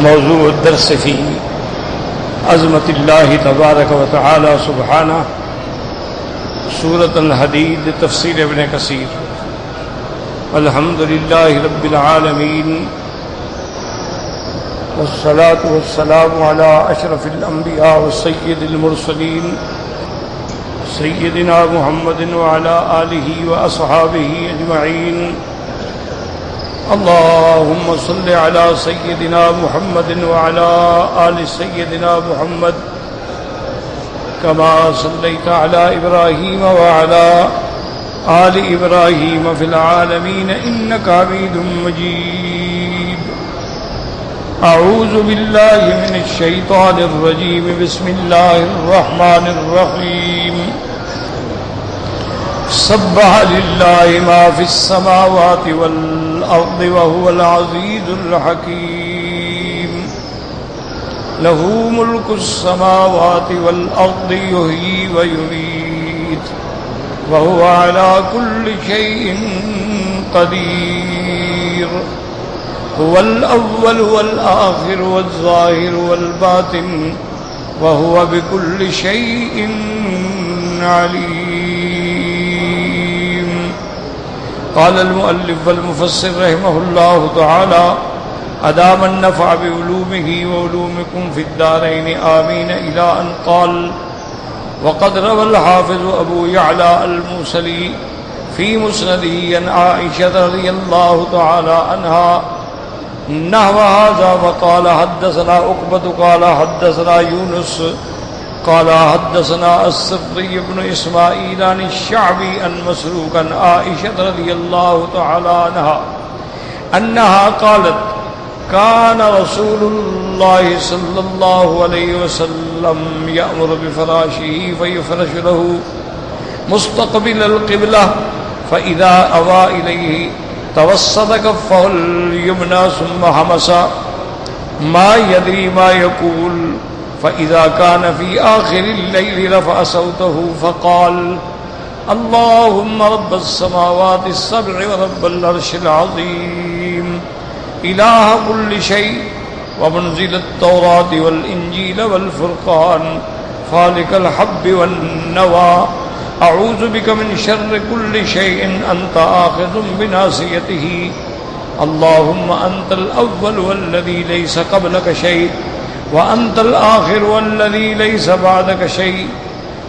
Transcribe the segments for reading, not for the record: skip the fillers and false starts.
موضوع الدرس في عظمت اللہ تبارک و تعالی سبحانہ، سورۃ الحدید، تفسیر ابن کثیر۔ الحمد للہ رب العالمین، والصلاة والسلام علی اشرف الانبیاء والسید المرسلین سیدنا محمد وعلی آلہ واصحابہ اجمعین۔ اللهم صل على سيدنا محمد وعلى آل سيدنا محمد كما صليت على إبراهيم وعلى آل إبراهيم في العالمين إنك حميد مجيد۔ أعوذ بالله من الشيطان الرجيم، بسم الله الرحمن الرحيم۔ سبح لله ما في السماوات والأرض وهو العزيز الحكيم، له ملك السماوات والأرض يحيي ويميت وهو على كل شيء قدير، هو الأول والآخر والظاهر والباطن وهو بكل شيء عليم۔ قال المؤلف والمفسر رحمه الله تعالى: أدام النفع بعلومه وعلومكم في الدارين آمين، إلى أن قال: وقد روى الحافظ أبو يعلى الموصلي في مسنده عن عائشة رضي الله تعالى عنها نحو هذا، وقال: حدثنا عقبة قال حدثنا يونس قال حدثنا السبطي بن إسماعيل عن الشعبي عن مسروق عن عائشة رضي الله تعالى عنها أنها قالت: كان رسول الله صلى الله عليه وسلم يأمر بفراشه فيفرش له مستقبل القبلة، فإذا أوى إليه توسط كفه اليمنى ثم همس ما يدري ما يقول، فإذا كان في آخر الليل رفع صوته فقال: اللهم رب السماوات السبع ورب العرش العظيم، إله كل شيء ومنزل التوراة والإنجيل والفرقان، فالق الحب والنوى، أعوذ بك من شر كل شيء أنت آخذ بناصيته، اللهم أنت الأول والذي ليس قبلك شيء، وأنت الآخر والذي ليس بعدك شيء،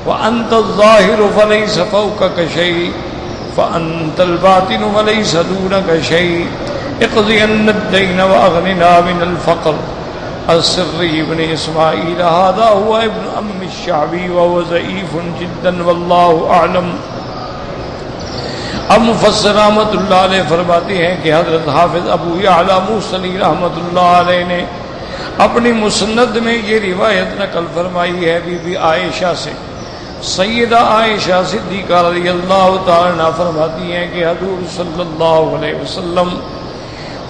وأنت الظاهر فليس فوقك شيء، فأنت الباطن وليس دونك شيء، اقضين الدين وأغننا من الفقر۔ السري بن إسماعيل هذا هو ابن أم الشعبي وهو ضعيف جدا والله أعلم۔ اب مفسر رحمۃ اللہ علیہ فرماتے ہیں کہ حضرت حافظ ابو یعلیٰ موصلی رحمۃ اللہ علیہ نے اپنی مسند میں یہ روایت نقل فرمائی ہے بی بی عائشہ سے۔ سیدہ عائشہ صدیقہ رضی اللہ تعالیٰ عنہ فرماتی ہیں کہ حضور صلی اللہ علیہ وسلم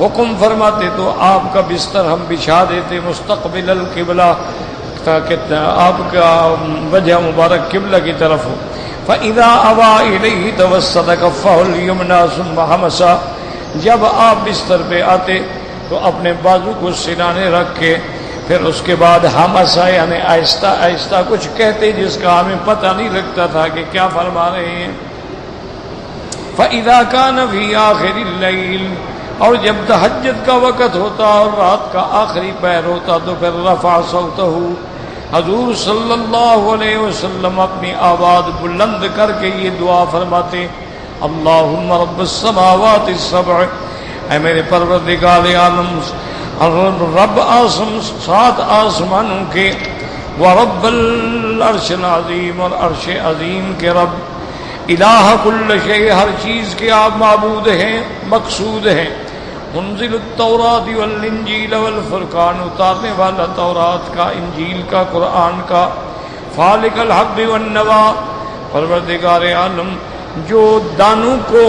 حکم فرماتے تو آپ کا بستر ہم بچھا دیتے مستقبل القبلہ، تاکہ آپ کا وجہ مبارک قبلہ کی طرف ہو۔ فَإِذَا أَوَى إِلَيْهِ تَوَسَّطَ كَفَّهُ الْيُمْنَى ثُمَّ هَمَسَ، جب آپ بستر پہ آتے تو اپنے بازو کو سرانے رکھ کے پھر اس کے بعد ہمسا یعنی آہستہ آہستہ کچھ کہتے جس کا ہمیں پتہ نہیں لگتا تھا کہ کیا فرما رہے ہیں۔ فَإِذَا كَانَ فِي آخِرِ اللَّيْلِ، اور جب تہجد کا وقت ہوتا اور رات کا آخری پہر ہوتا تو پھر رفع صوتہ، حضور صلی اللہ علیہ وسلم اپنی آواز بلند کر کے یہ دعا فرماتے: اللہم رب السماوات السبع، اے میرے پروردگار عالم، رب سات آسمانوں کے، ورب العرش العظیم، اور عرش عظیم کے رب، الہ کل شیء، ہر چیز کے آپ معبود ہیں، مقصود ہیں، منزل التوراۃ والانجیل والفرقان، اتارنے والا تورات کا، انجیل کا، قرآن کا، فالق الحب والنوى، پروردگار عالم جو دانوں کو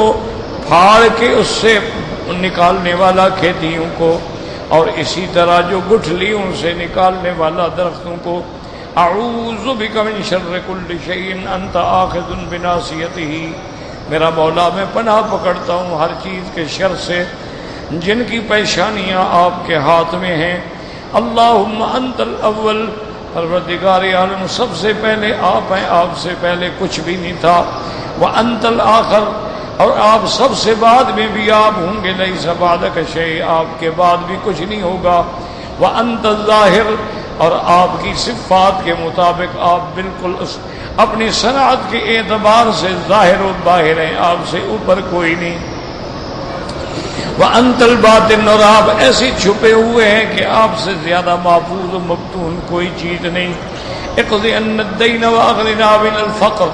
پھاڑ کے اس سے نکالنے والا کھیتیوں کو، اور اسی طرح جو گٹھلیوں سے نکالنے والا درختوں کو، اعوذ بک من شر کل شیء انت آخذ بناصیتہ، میرا مولا میں پناہ پکڑتا ہوں ہر چیز کے شر سے جن کی پیشانیاں آپ کے ہاتھ میں ہیں، اللہم انت الاول، پروردگار عالم سب سے پہلے آپ ہیں، آپ سے پہلے کچھ بھی نہیں تھا، وانت الآخر، اور آپ سب سے بعد میں بھی آپ ہوں گے، لیس بعدک شیء، آپ کے بعد بھی کچھ نہیں ہوگا، وانت الظاہر، اور آپ کی صفات کے مطابق آپ بالکل اپنی صنعت کے اعتبار سے ظاہر و باہر ہیں، آپ سے اوپر کوئی نہیں، وانت الباطن، اور آپ ایسے چھپے ہوئے ہیں کہ آپ سے زیادہ محفوظ و مبتون کوئی چیز نہیں، اقضی عنا الدین واغننا من الفقر،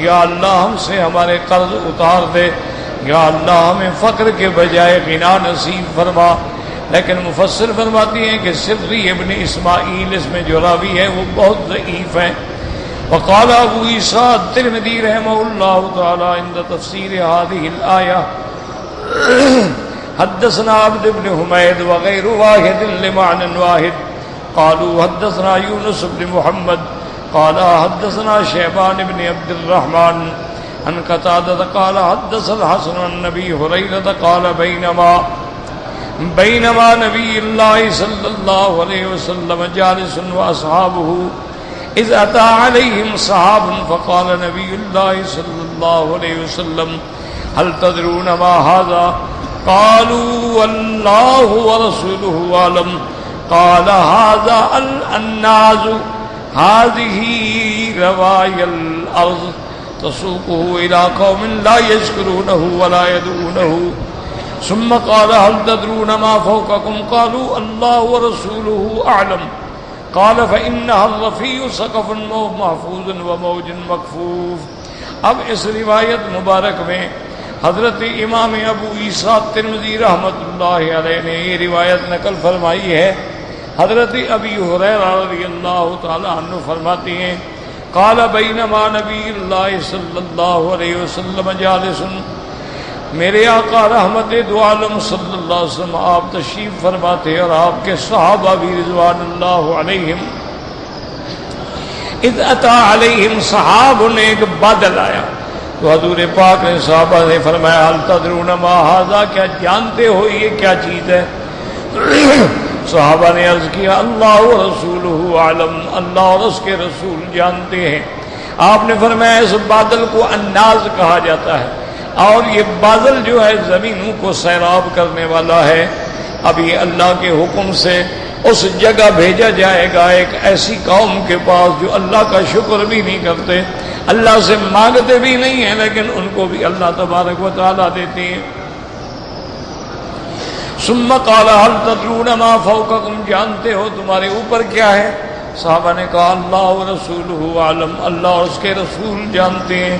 یا اللہ ہم سے ہمارے قرض اتار دے، یا اللہ ہمیں فقر کے بجائے غنا نصیب فرما۔ لیکن مفسر فرماتی ہیں کہ صرف ابن اسماعیل اس میں جو راوی ہے وہ بہت ضعیف ہیں۔ وقال ابو عیسیٰ الترمذی رحمہ اللہ تعالی عند تفسیر هذه الآیہ حدثنا عبد بن حمید وغیر واحد لمعنى واحد قالوا حدثنا یونس بن محمد قال حدثنا شیبان بن عبد الرحمن عن قتادة قال حدث الحسن عن نبی ہریرہ قال بینما نبی اللہ صلی اللہ علیہ وسلم جالس واصحابہ اذ اتى علیہم صحاب فقال نبی اللہ صلی اللہ علیہ وسلم هل تدرون ما هذا قالوا اللہ ورسولہ عالم قال هذا الناز هذه رواية الأرض تسوقه إلى قوم لا يشكرونه ولا يدعونه ثم قال هل تدرون ما فوقكم قالوا الله ورسوله أعلم قال فإنها الرفيع سقف محفوظ وموج مكفوف۔ اب اس روایت مبارک میں حضرت امام ابو عیسیٰ ترمذی رحمۃ اللہ علیہ نے یہ روایت نقل فرمائی ہے۔ حضرت ابی ہریرہ رضی اللہ تعالی عنہ فرماتی ہیں قال بینما نبی اللہ صلی اللہ علیہ وسلم جالس، میرے آقا رحمت دو عالم صلی اللہ علیہ وسلم آپ تشریف فرماتے اور آپ کے صحابہ بھی رضوان اللہ علیہم، اذ اتا علیہم صحاب، نے ایک بادل آیا تو حضور پاک نے صحابہ نے فرمایا هل تدرون ما هذا، کیا جانتے ہو یہ کیا چیز ہے؟ صحابہ نے عرض کیا اللہ و رسولہ عالم، اللہ اور اس کے رسول جانتے ہیں۔ آپ نے فرمایا اس بادل کو الناز کہا جاتا ہے، اور یہ بادل جو ہے زمینوں کو سیراب کرنے والا ہے۔ اب یہ اللہ کے حکم سے اس جگہ بھیجا جائے گا ایک ایسی قوم کے پاس جو اللہ کا شکر بھی نہیں کرتے، اللہ سے مانگتے بھی نہیں ہیں، لیکن ان کو بھی اللہ تبارک و تعالیٰ دیتے ہیں۔ ثم قال هل تدرون ما فوقكم، جانتے ہو تمہارے اوپر کیا ہے؟ صحابہ نے کہا اللہ ورسولہ عالم، اللہ اور اس کے رسول جانتے ہیں۔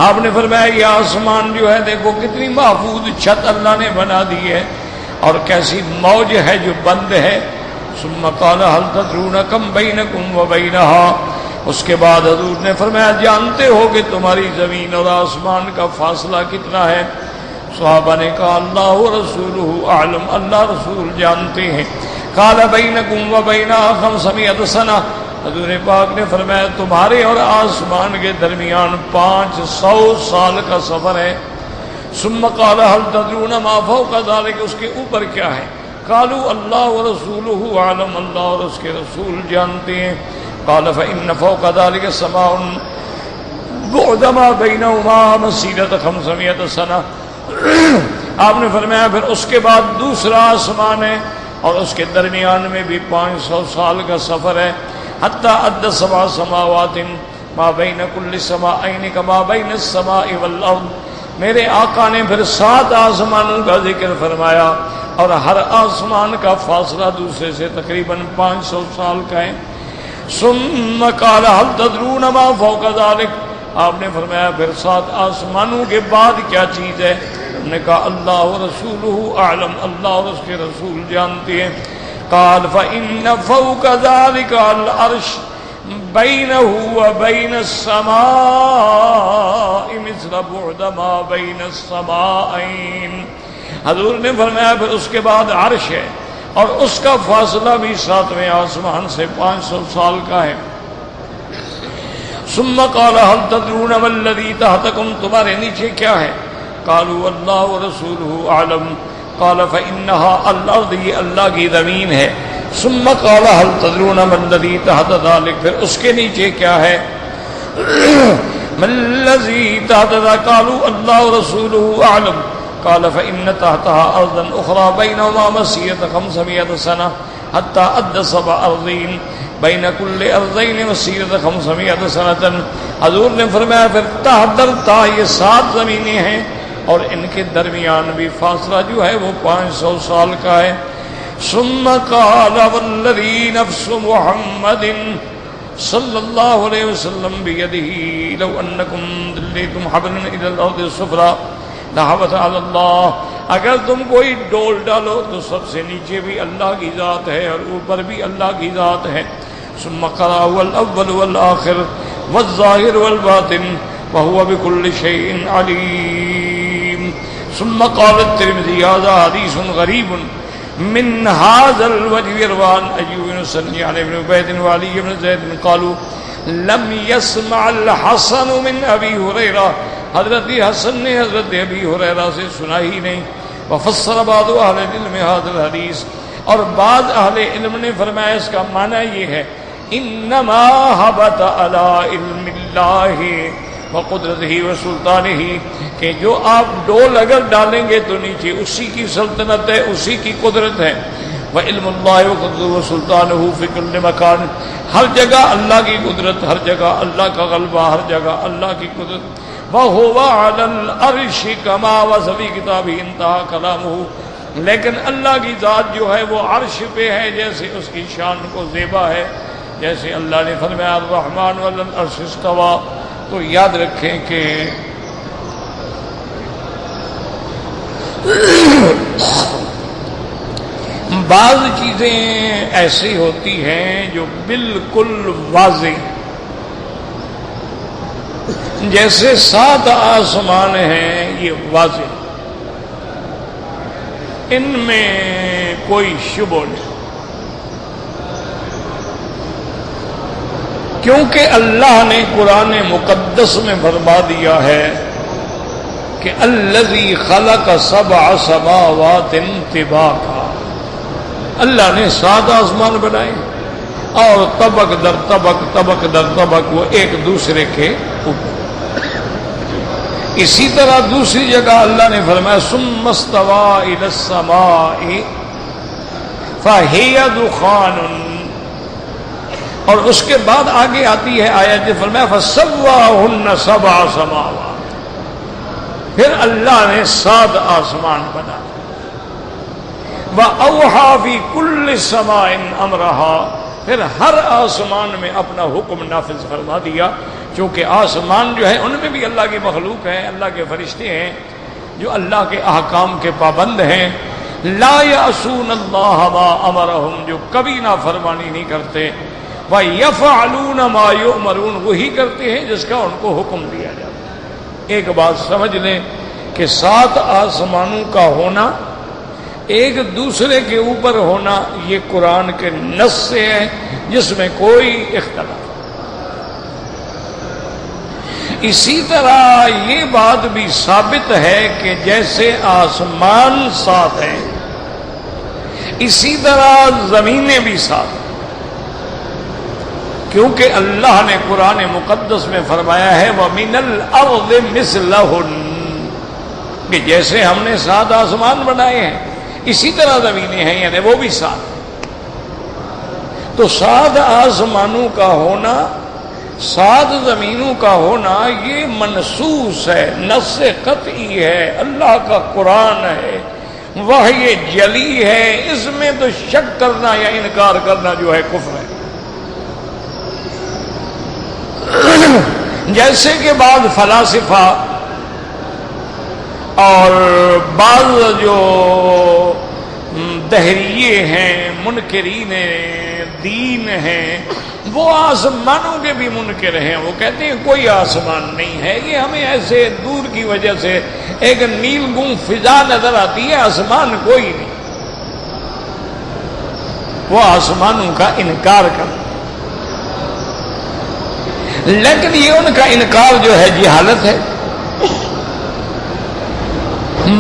آپ نے فرمایا یہ آسمان جو ہے دیکھو کتنی محفوظ چھت اللہ نے بنا دی ہے، اور کیسی موج ہے جو بند ہے۔ ثم قال هل تدرون كم بينكم وبينها، اس کے بعد حضور نے فرمایا جانتے ہو کہ تمہاری زمین اور آسمان کا فاصلہ کتنا ہے؟ صحابہ نے کہا اللہ ورسولہ اعلم، اللہ رسول جانتے ہیں۔ قال بینکم وبینہا 500 سنہ، حضور پاک نے فرمایا تمہارے اور آسمان کے درمیان 500 سال کا سفر ہے۔ ثم قال هل تدرون ما فوق ذلك، اس کے اوپر کیا ہے؟ قالوا اللہ ورسولہ اعلم، اللہ اور اس کے رسول جانتے ہیں۔ قال فإن فوق ذلك سماء بعد ما بینہما مسیرۃ 500 سنہ، آپ نے فرمایا پھر اس کے بعد دوسرا آسمان ہے اور اس کے درمیان میں بھی 500 سال کا سفر ہے۔ حتی عد 7 سماوات ما بین کل سماءین کما بین السماء والارض، میرے آقا نے پھر 7 آسمانوں کا ذکر فرمایا، اور ہر آسمان کا فاصلہ دوسرے سے تقریباً 500 سال کا ہے۔ ثم قال هل تدرون ما فوق ذلك، آپ نے فرمایا پھر 7 آسمانوں کے بعد کیا چیز ہے؟ ہم نے کہا اللہ ورسولہ اعلم، اللہ اور اس کے رسول جانتے ہیں۔ قال فإن فوق ذلك العرش بينه وبين السماء مثل بعد ما بين السماءين، حضور نے فرمایا پھر اس کے بعد عرش ہے اور اس کا فاصلہ بھی 7ویں آسمان سے 500 سال کا ہے۔ ثم قال هل تدرون ما الذي تحتكم، تمہارے نیچے کیا ہے؟ قالوا اللہ ورسولہ اعلم، قال فإنها الارض، یہ اللہ کی زمین ہے، ثم قال هل تدرون ما الذي تحت ذلك، پھر اس کے نیچے کیا ہے؟ ما الذي تحت ذلك قالوا الله ورسوله اعلم قال فإن تحتها أرضا أخرى بينهما مسيرة 500 سنة حتى أدى 7 أرضين بين كل أرضين مسيرة 500 سنة. حضور نے فرمایا پھر تحت یہ 7 زمینیں ہیں اور ان کے درمیان بھی فاصلہ جو ہے وہ 500 سال کا ہے. ثم قال والذي نفس محمد صلی اللہ علیہ وسلم بیدہ لو انکم دلیتم حبلا الى الارض السفلی لہبط علی اللہ، اگر تم کوئی ڈول ڈالو تو سب سے نیچے بھی اللہ کی ذات ہے اور اوپر بھی اللہ کی ذات ہے. ثم قرأ هو الاول والآخر والظاہر والباطن وهو بكل شيء علیم. ثم قال الترمذی هذا حدیث غریب من هذا الوجه يروان أيوب بن سني عن ابن عبيد وعلي بن زيد قالوا لم يسمع الحسن من أبي هريرة، حضرت حسن نے حضرت ابی ہریرہ سے سنا ہی نہیں. وفسر بعض اہل العلم هذا الحديث، اور بعض اہل علم نے فرمایا اس کا معنی یہ ہے انما هبط على علم الله وقدرته وسلطانه، کہ جو آپ ڈول اگر ڈالیں گے تو نیچے اسی کی سلطنت ہے، اسی کی قدرت ہے. وعلم الله وقدرته وسلطانه في كل مكان، ہر جگہ اللہ کی قدرت، ہر جگہ اللہ کا غلبہ، ہر جگہ اللہ کی قدرت. وهو على العرش كما وصف في كتابه انتهى كلامه، لیکن اللہ کی ذات جو ہے وہ عرش پہ ہے جیسے اس کی شان کو زیبا ہے، جیسے اللہ نے فرمایا الرحمن على العرش استوى. تو یاد رکھیں کہ بعض چیزیں ایسی ہوتی ہیں جو بالکل واضح، جیسے 7 آسمان ہیں یہ واضح، ان میں کوئی شبہ نہیں، کیونکہ اللہ نے قرآن مقدس میں فرما دیا ہے کہ الذی خلق 7 سماوات طباقا، اللہ نے 7 آسمان بنائے اور طبق در طبق طبق در طبق وہ ایک دوسرے کے اوپر. اسی طرح دوسری جگہ اللہ نے فرمایا ثم استوى الى السماء فهي دخان، اور اس کے بعد آگے آتی ہے آیت جو فرمایا فسواهن 7 سماوات، پھر اللہ نے 7 آسمان بنا. وَأَوْحَى فِي كُلِّ سَمَاءٍ أَمْرَهَا، پھر ہر آسمان میں اپنا حکم نافذ فرما دیا. چونکہ آسمان جو ہے ان میں بھی اللہ کی مخلوق ہے، اللہ کے فرشتے ہیں جو اللہ کے احکام کے پابند ہیں. لا يعصون اللہ ما امرهم، جو کبھی نافرمانی نہیں کرتے. وَيَفْعَلُونَ مَا يُؤْمَرُونَ، وہی کرتے ہیں جس کا ان کو حکم دیا جاتا ہے. ایک بات سمجھ لیں کہ 7 آسمانوں کا ہونا، ایک دوسرے کے اوپر ہونا، یہ قرآن کے نص سے ہے جس میں کوئی اختلاف. اسی طرح یہ بات بھی ثابت ہے کہ جیسے آسمان 7 ہیں اسی طرح زمینیں بھی 7 ہیں، کیونکہ اللہ نے قرآن مقدس میں فرمایا ہے وَمِنَ الْأَرْضِ مِثْلَهُنَّ، کہ جیسے ہم نے 7 آسمان بنائے ہیں اسی طرح زمینیں ہیں، یعنی وہ بھی 7 ہیں. تو 7 آسمانوں کا ہونا، 7 زمینوں کا ہونا یہ منصوص ہے، نص قطعی ہے، اللہ کا قرآن ہے، وحی جلی ہے. اس میں تو شک کرنا یا انکار کرنا جو ہے کفر ہے. جیسے کہ بعض فلاسفہ اور بعض جو دہریے ہیں، منکرین دین ہیں، وہ آسمانوں کے بھی منکر ہیں. وہ کہتے ہیں کوئی آسمان نہیں ہے، یہ ہمیں ایسے دور کی وجہ سے ایک نیل گم فضا نظر آتی ہے، آسمان کوئی نہیں. وہ آسمانوں کا انکار کرتے، لیکن یہ ان کا انکار جو ہے جہالت ہے،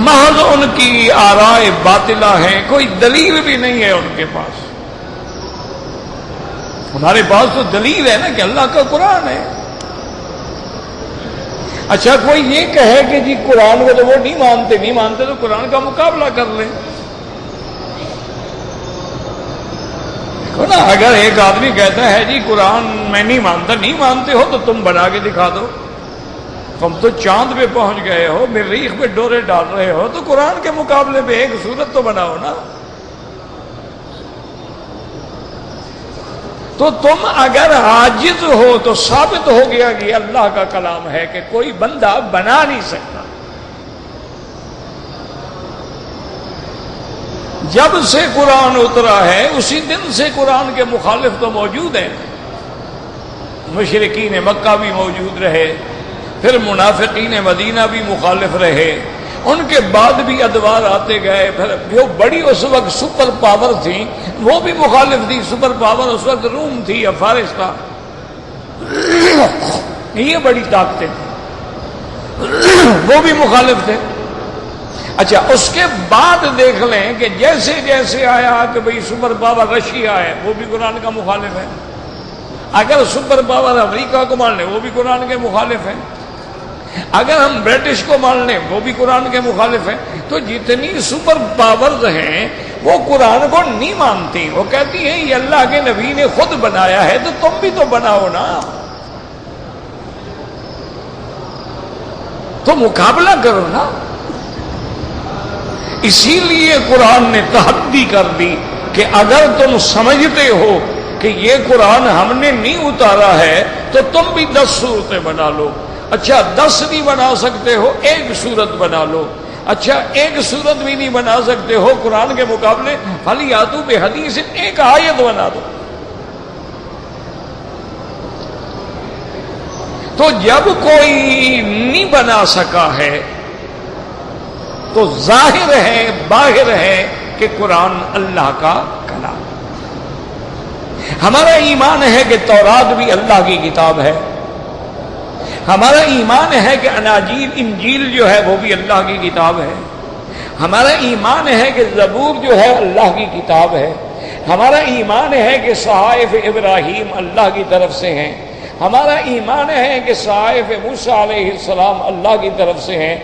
محض ان کی آراء باطلہ ہیں، کوئی دلیل بھی نہیں ہے ان کے پاس. ہمارے پاس تو دلیل ہے نا کہ اللہ کا قرآن ہے. اچھا کوئی یہ کہے کہ جی قرآن کو تو وہ نہیں مانتے تو قرآن کا مقابلہ کر لیں. نا اگر ایک آدمی کہتا ہے جی قرآن میں نہیں مانتے ہو تو تم بنا کے دکھا دو. تم تو چاند پہ پہنچ گئے ہو, مریخ پہ ڈورے ڈال رہے ہو, تو قرآن کے مقابلے میں ایک صورت تو بناؤ نا. تو تم اگر عاجز ہو تو ثابت ہو گیا کہ اللہ کا کلام ہے کہ کوئی بندہ بنا نہیں سکتا. جب سے قرآن اترا ہے اسی دن سے قرآن کے مخالف تو موجود ہیں. مشرکین مکہ بھی موجود رہے, پھر منافقین مدینہ بھی مخالف رہے, ان کے بعد بھی ادوار آتے گئے. پھر جو بڑی اس وقت سپر پاور تھی وہ بھی مخالف تھی. سپر پاور اس وقت روم تھی یا فارس تھا, یہ بڑی طاقتیں تھیں, وہ بھی مخالف تھے. اچھا اس کے بعد دیکھ لیں کہ جیسے جیسے آیا کہ بھئی سپر پاور رشیا ہے وہ بھی قرآن کا مخالف ہے, اگر سپر پاور امریکہ کو مان لیں وہ بھی قرآن کے مخالف ہیں, اگر ہم برٹش کو مان لیں وہ بھی قرآن کے مخالف ہیں. تو جتنی سپر پاورز ہیں وہ قرآن کو نہیں مانتی, وہ کہتی ہیں یہ اللہ کے نبی نے خود بنایا ہے تو تم بھی تو بناؤ نا, تو مقابلہ کرو نا. اسی لیے قرآن نے تحدی کر دی کہ اگر تم سمجھتے ہو کہ یہ قرآن ہم نے نہیں اتارا ہے تو تم بھی 10 صورتیں بنا لو. اچھا 10 نہیں بنا سکتے ہو ایک صورت بنا لو. اچھا ایک صورت بھی نہیں بنا سکتے ہو قرآن کے مقابلے فَلْيَأْتُوا بِحَدِيثٍ, ایک آیت بنا دو. تو جب کوئی نہیں بنا سکا ہے تو ظاہر ہے باہر ہے کہ قرآن اللہ کا کلام. ہمارا ایمان ہے کہ تورات بھی اللہ کی کتاب ہے, ہمارا ایمان ہے کہ انجیل جو ہے وہ بھی اللہ کی کتاب ہے, ہمارا ایمان ہے کہ زبور جو ہے اللہ کی کتاب ہے, ہمارا ایمان ہے کہ صحائف ابراہیم اللہ کی طرف سے ہیں, ہمارا ایمان ہے کہ صحائف موسیٰ علیہ السلام اللہ کی طرف سے ہیں.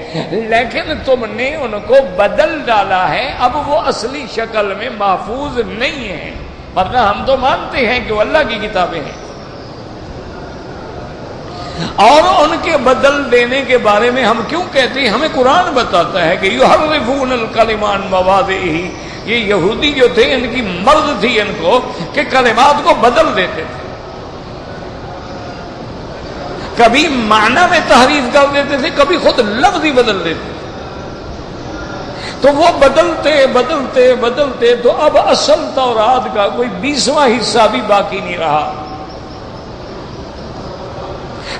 لیکن تم نے ان کو بدل ڈالا ہے, اب وہ اصلی شکل میں محفوظ نہیں ہیں, ورنہ ہم تو مانتے ہیں کہ وہ اللہ کی کتابیں ہیں. اور ان کے بدل دینے کے بارے میں ہم کیوں کہتے ہیں؟ ہمیں قرآن بتاتا ہے کہ یحرفون الکلم عن مواضعہ. یہ یہودی جو تھے ان کی مرض تھی ان کو کہ کلمات کو بدل دیتے تھے, کبھی معنی میں تحریف کر دیتے تھے, کبھی خود لفظ ہی بدل دیتے تھے. تو وہ بدلتے تو اب اصل تورات کا کوئی 20واں حصہ بھی باقی نہیں رہا.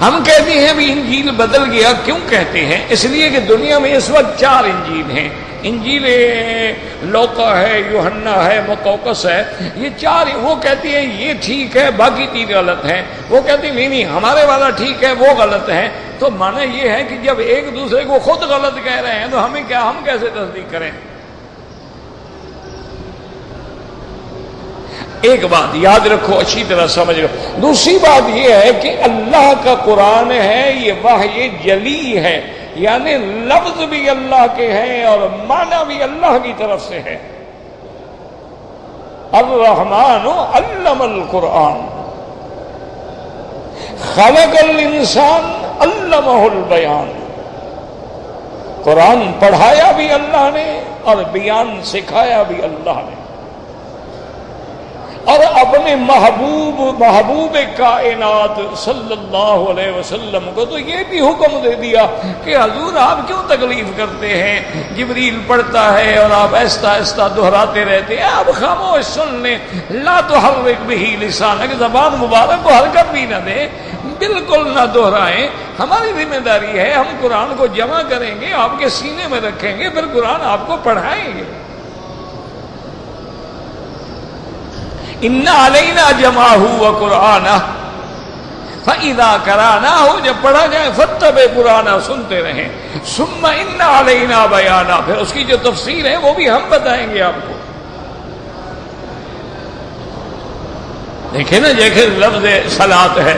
ہم کہتے ہیں بھی انجیل بدل گیا. کیوں کہتے ہیں؟ اس لیے کہ دنیا میں اس وقت 4 انجیل ہیں. انجیل لوقا ہے, یوحنا ہے, متوکس ہے, یہ 4. وہ کہتی ہیں یہ ٹھیک ہے باقی 3 غلط ہیں, وہ کہتی ہیں نہیں ہمارے والا ٹھیک ہے وہ غلط ہے. تو معنی یہ ہے کہ جب ایک دوسرے کو خود غلط کہہ رہے ہیں تو ہم کیسے تصدیق کریں؟ ایک بات یاد رکھو, اچھی طرح سمجھ لو. دوسری بات یہ ہے کہ اللہ کا قرآن ہے, یہ وحی جلی ہے, یعنی لفظ بھی اللہ کے ہیں اور معنی بھی اللہ کی طرف سے ہے. الرحمن علم القرآن خلق الانسان علمہ البیان. قرآن پڑھایا بھی اللہ نے اور بیان سکھایا بھی اللہ نے. اور اپنے محبوب کائنات صلی اللہ علیہ وسلم کو تو یہ بھی حکم دے دیا کہ حضور آپ کیوں تکلیف کرتے ہیں؟ جبریل پڑھتا ہے اور آپ آہستہ آہستہ دہراتے رہتے ہیں, آپ خاموش سن لیں. لا تحرک بہ لسانک, زبان مبارک کو حرکت بھی نہ دیں, بالکل نہ دہرائیں. ہماری ذمہ داری ہے, ہم قرآن کو جمع کریں گے, آپ کے سینے میں رکھیں گے, پھر قرآن آپ کو پڑھائیں گے. ان علینا جمعہ وقرآنہ فاذا قرأناہ, جب پڑھا جائے فاتبع قرآنہ, سنتے رہیں. ثم ان علینا بیانہ, پھر اس کی جو تفسیر ہے وہ بھی ہم بتائیں گے آپ کو. دیکھیں نا جیسے لفظ صلاۃ ہے،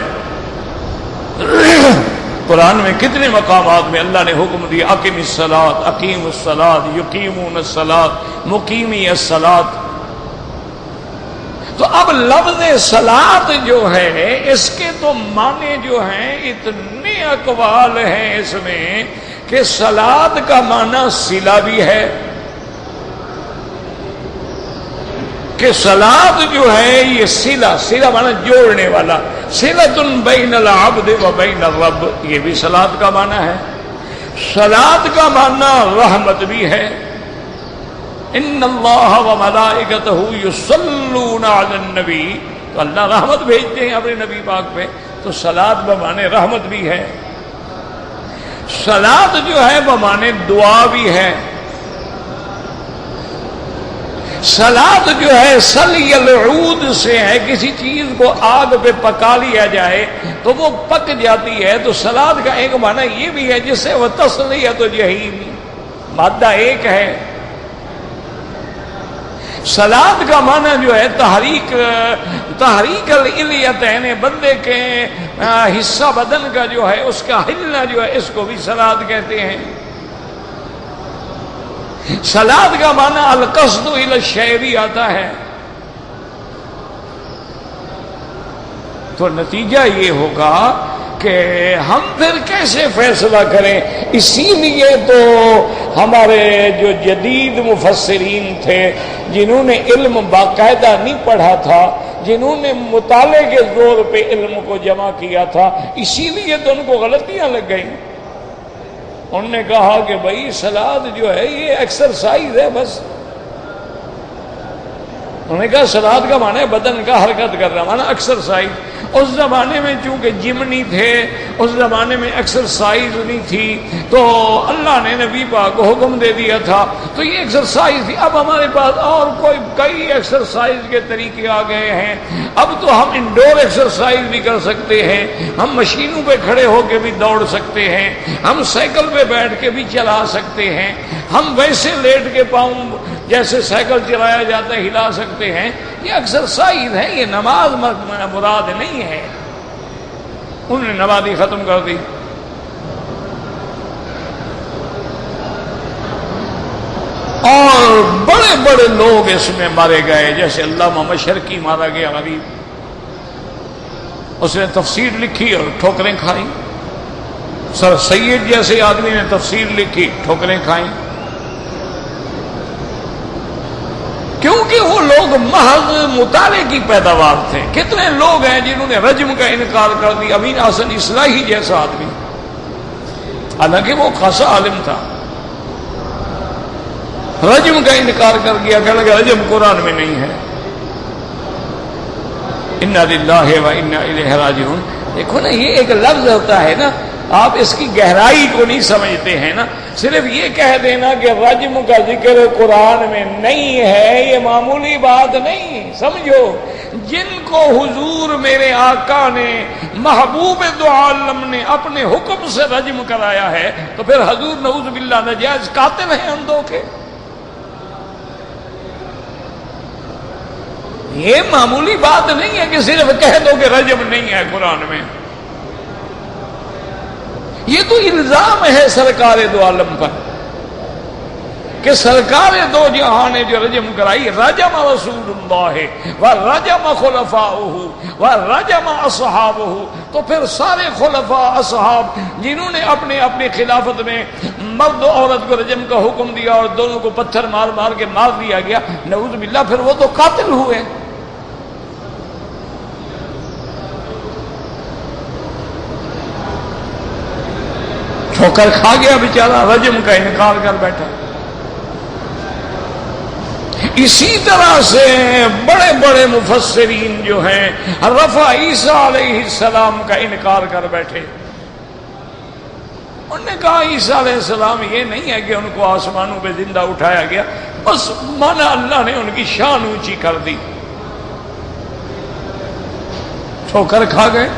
قرآن میں کتنے مقامات میں اللہ نے حکم دیا اقیم الصلاۃ، اقیم الصلاۃ، یقیمون الصلاۃ، مقیمی الصلاۃ۔ تو اب لفظ صلاۃ جو ہے اس کے تو معنی جو ہیں اتنے اقوال ہیں اس میں کہ صلاۃ کا معنی صلہ بھی ہے، کہ صلاۃ جو ہے یہ صلہ معنی جوڑنے والا، صلۃ بین العبد و بین الرب، یہ بھی صلاۃ کا معنی ہے۔ صلاۃ کا معنی رحمت بھی ہے، ان اللہ و ملائکتہ یصلون علی النبی، تو اللہ رحمت بھیجتے ہیں اپنے نبی پاک پہ، تو صلاۃ بمعنی رحمت بھی ہے۔ صلاۃ جو ہے بمعنی دعا بھی ہے۔ صلاۃ جو ہے سلی العود سے ہے، کسی چیز کو آگ پہ پکا لیا جائے تو وہ پک جاتی ہے، تو صلاۃ کا ایک معنی یہ بھی ہے جس سے وہ تسلیۃ الجحیم، مادہ ایک ہے۔ صلاۃ کا معنی جو ہے تحریک الالیتین، بندے کے حصہ بدن کا جو ہے اس کا ہلنا جو ہے اس کو بھی صلاۃ کہتے ہیں۔ صلاۃ کا معنی القصد الی الشیء بھی آتا ہے۔ تو نتیجہ یہ ہوگا کہ ہم پھر کیسے فیصلہ کریں؟ اسی لیے تو ہمارے جو جدید مفسرین تھے جنہوں نے علم باقاعدہ نہیں پڑھا تھا، جنہوں نے مطالعے کے زور پہ علم کو جمع کیا تھا، اسی لیے تو ان کو غلطیاں لگ گئیں۔ انہوں نے کہا کہ بھائی صلاۃ جو ہے یہ ایکسرسائز ہے بس۔ انہوں نے کہا صلاۃ کا معنی ہے بدن کا حرکت کرنا، معنی ایکسرسائز۔ اس زمانے میں چونکہ جم نہیں تھے، اس زمانے میں ایکسرسائز نہیں تھی، تو اللہ نے نبی پاک کو حکم دے دیا تھا، تو یہ ایکسرسائز تھی۔ اب ہمارے پاس اور کئی ایکسرسائز کے طریقے آ گئے ہیں، اب تو ہم انڈور ایکسرسائز بھی کر سکتے ہیں، ہم مشینوں پہ کھڑے ہو کے بھی دوڑ سکتے ہیں، ہم سائیکل پہ بیٹھ کے بھی چلا سکتے ہیں، ہم ویسے لیٹ کے پاؤں جیسے سائیکل چلایا جاتا ہے ہلا سکتے ہیں۔ یہ ایکسرسائز ہے، یہ نماز مراد نہیں ہے۔ انہوں نے نماز ہی ختم کر دی۔ اور بڑے بڑے لوگ اس میں مارے گئے، جیسے علامہ مشرقی مارا گیا غریب، اس نے تفسیر لکھی اور ٹھوکریں کھائیں۔ سر سید جیسے آدمی نے تفسیر لکھی، ٹھوکریں کھائیں، کیونکہ وہ لوگ محض مطالعے کی پیداوار تھے۔ کتنے لوگ ہیں جنہوں نے رجم کا انکار کر دیا، امین حسن اصلاحی جیسا آدمی، حالانکہ وہ خاصا عالم تھا، رجم کا انکار کر دیا، کہنے لگا رجم قرآن میں نہیں ہے۔ انا للہ و انا الیہ راجعون۔ دیکھو نا، یہ ایک لفظ ہوتا ہے نا، آپ اس کی گہرائی کو نہیں سمجھتے ہیں نا۔ صرف یہ کہہ دینا کہ رجم کا ذکر قرآن میں نہیں ہے، یہ معمولی بات نہیں۔ سمجھو، جن کو حضور میرے آقا نے، محبوب دو عالم نے اپنے حکم سے رجم کرایا ہے، تو پھر حضور نعوذ باللہ ناجائز قاتل ہیں ان دو کے۔ یہ معمولی بات نہیں ہے کہ صرف کہہ دو کہ رجم نہیں ہے قرآن میں۔ یہ تو الزام ہے سرکار دو عالم پر کہ سرکار دو جہاں نے جو رجم کرائی، رجم رسول اللہ ورجم خلفاؤہ ورجم اصحابہ، تو پھر سارے خلفاء اصحاب جنہوں نے اپنی خلافت میں مرد و عورت کو رجم کا حکم دیا اور دونوں کو پتھر مار مار کے مار دیا گیا، نعوذ باللہ، پھر وہ تو قاتل ہوئے۔ ٹھوکر کھا گیا بیچارہ، رجم کا انکار کر بیٹھا۔ اسی طرح سے بڑے بڑے مفسرین جو ہیں رفع عیسیٰ علیہ السلام کا انکار کر بیٹھے۔ انہوں نے کہا عیسیٰ علیہ السلام یہ نہیں ہے کہ ان کو آسمانوں پہ زندہ اٹھایا گیا، بس مانا اللہ نے ان کی شان اونچی کر دی۔ ٹھوکر کھا گئے،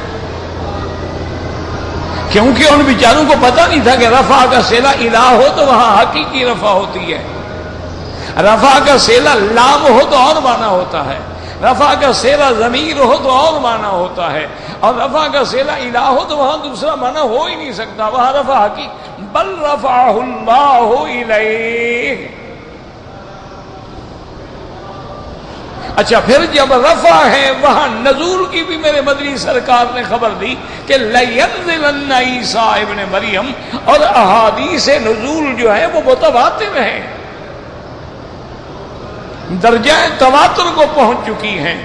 کیونکہ ان بیچاروں کو پتہ نہیں تھا کہ رفع کا صلہ الہ ہو تو وہاں حقیقی رفع ہوتی ہے، رفع کا صلہ لام ہو تو اور معنی ہوتا ہے، رفع کا صیغہ ضمیر ہو تو اور معنی ہوتا ہے، اور رفع کا صیغہ الہ ہو تو وہاں دوسرا معنی ہو ہی نہیں سکتا، وہاں رفع کی بل رفعہ اللہ الیہ۔ اچھا پھر جب رفع ہے وہاں نزول کی بھی میرے مدنی سرکار نے خبر دی کہ لَيَنزِلَنَّ عیسیٰ ابن مریم، اور احادیث نزول جو ہے وہ متواتر ہیں، درجہ تواتر کو پہنچ چکی ہیں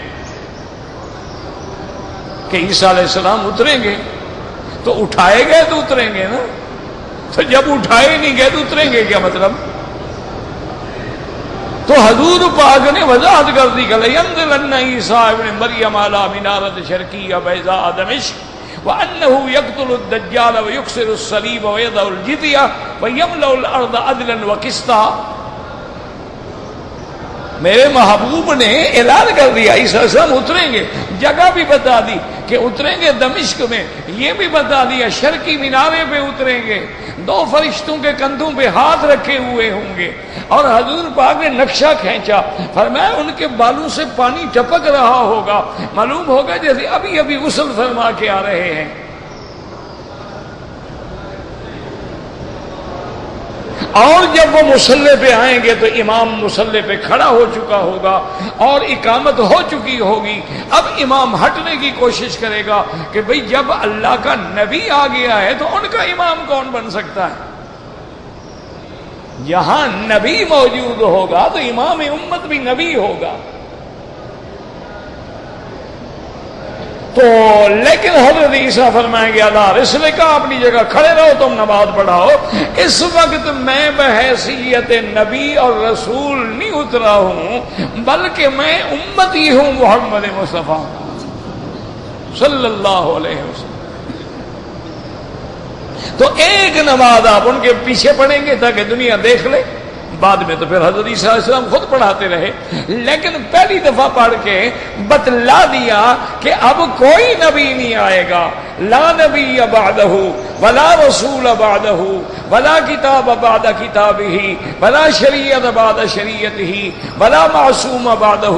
کہ عیسیٰ علیہ السلام اتریں گے، تو اٹھائے گئے تو اتریں گے نا، تو جب اٹھائے نہیں گئے تو اتریں گے کیا مطلب؟ تو حضور پاک نے وضاحت کر دی کہ لَيَنزِلَنَّ عیسیٰ ابن مریم علی منارۃ شرقیہ بیضاء دمشق وَأَنَّهُ يَقْتُلُ الدَّجَّالَ وَيُكْسِرُ الصَّلِيبَ وَيَضَعُ الْجِزْيَةَ وَيَمْلَأُ الْأَرْضَ عَدْلًا وَقِسْطًا۔ میرے محبوب نے اعلان کر دیا عیسیٰ علیہ السلام اتریں گے، جگہ بھی بتا دی کہ اتریں گے دمشق میں، یہ بھی بتا دیا شرقی مینارے پہ اتریں گے، 2 فرشتوں کے کندھوں پہ ہاتھ رکھے ہوئے ہوں گے، اور حضور پاک نے نقشہ کھینچا، فرمایا ان کے بالوں سے پانی ٹپک رہا ہوگا، معلوم ہوگا جیسے ابھی ابھی غسل فرما کے آ رہے ہیں۔ اور جب وہ مصلی پہ آئیں گے تو امام مصلی پہ کھڑا ہو چکا ہوگا اور اقامت ہو چکی ہوگی، اب امام ہٹنے کی کوشش کرے گا کہ بھئی جب اللہ کا نبی آ گیا ہے تو ان کا امام کون بن سکتا ہے؟ یہاں نبی موجود ہوگا تو امام امت بھی نبی ہوگا۔ تو لیکن حضرت عیسیٰ فرمائیں گے اللہ اس نے کہا اپنی جگہ کھڑے رہو، تم نماز پڑھاؤ، اس وقت میں بحیثیت نبی اور رسول نہیں اترا ہوں بلکہ میں امتی ہوں محمد مصطفیٰ صلی اللہ علیہ وسلم۔ تو ایک نماز آپ ان کے پیچھے پڑھیں گے تاکہ دنیا دیکھ لے، بعد میں تو پھر حضرت عیسیٰ علیہ السلام خود پڑھاتے رہے، لیکن پہلی دفعہ پڑھ کے بتلا دیا کہ اب کوئی نبی نہیں آئے گا، لا نبی بعدہ ولا رسول بعدہ ولا کتاب بعد کتابہ ولا شریعت بعد شریعتہ ولا معصوم بعدہ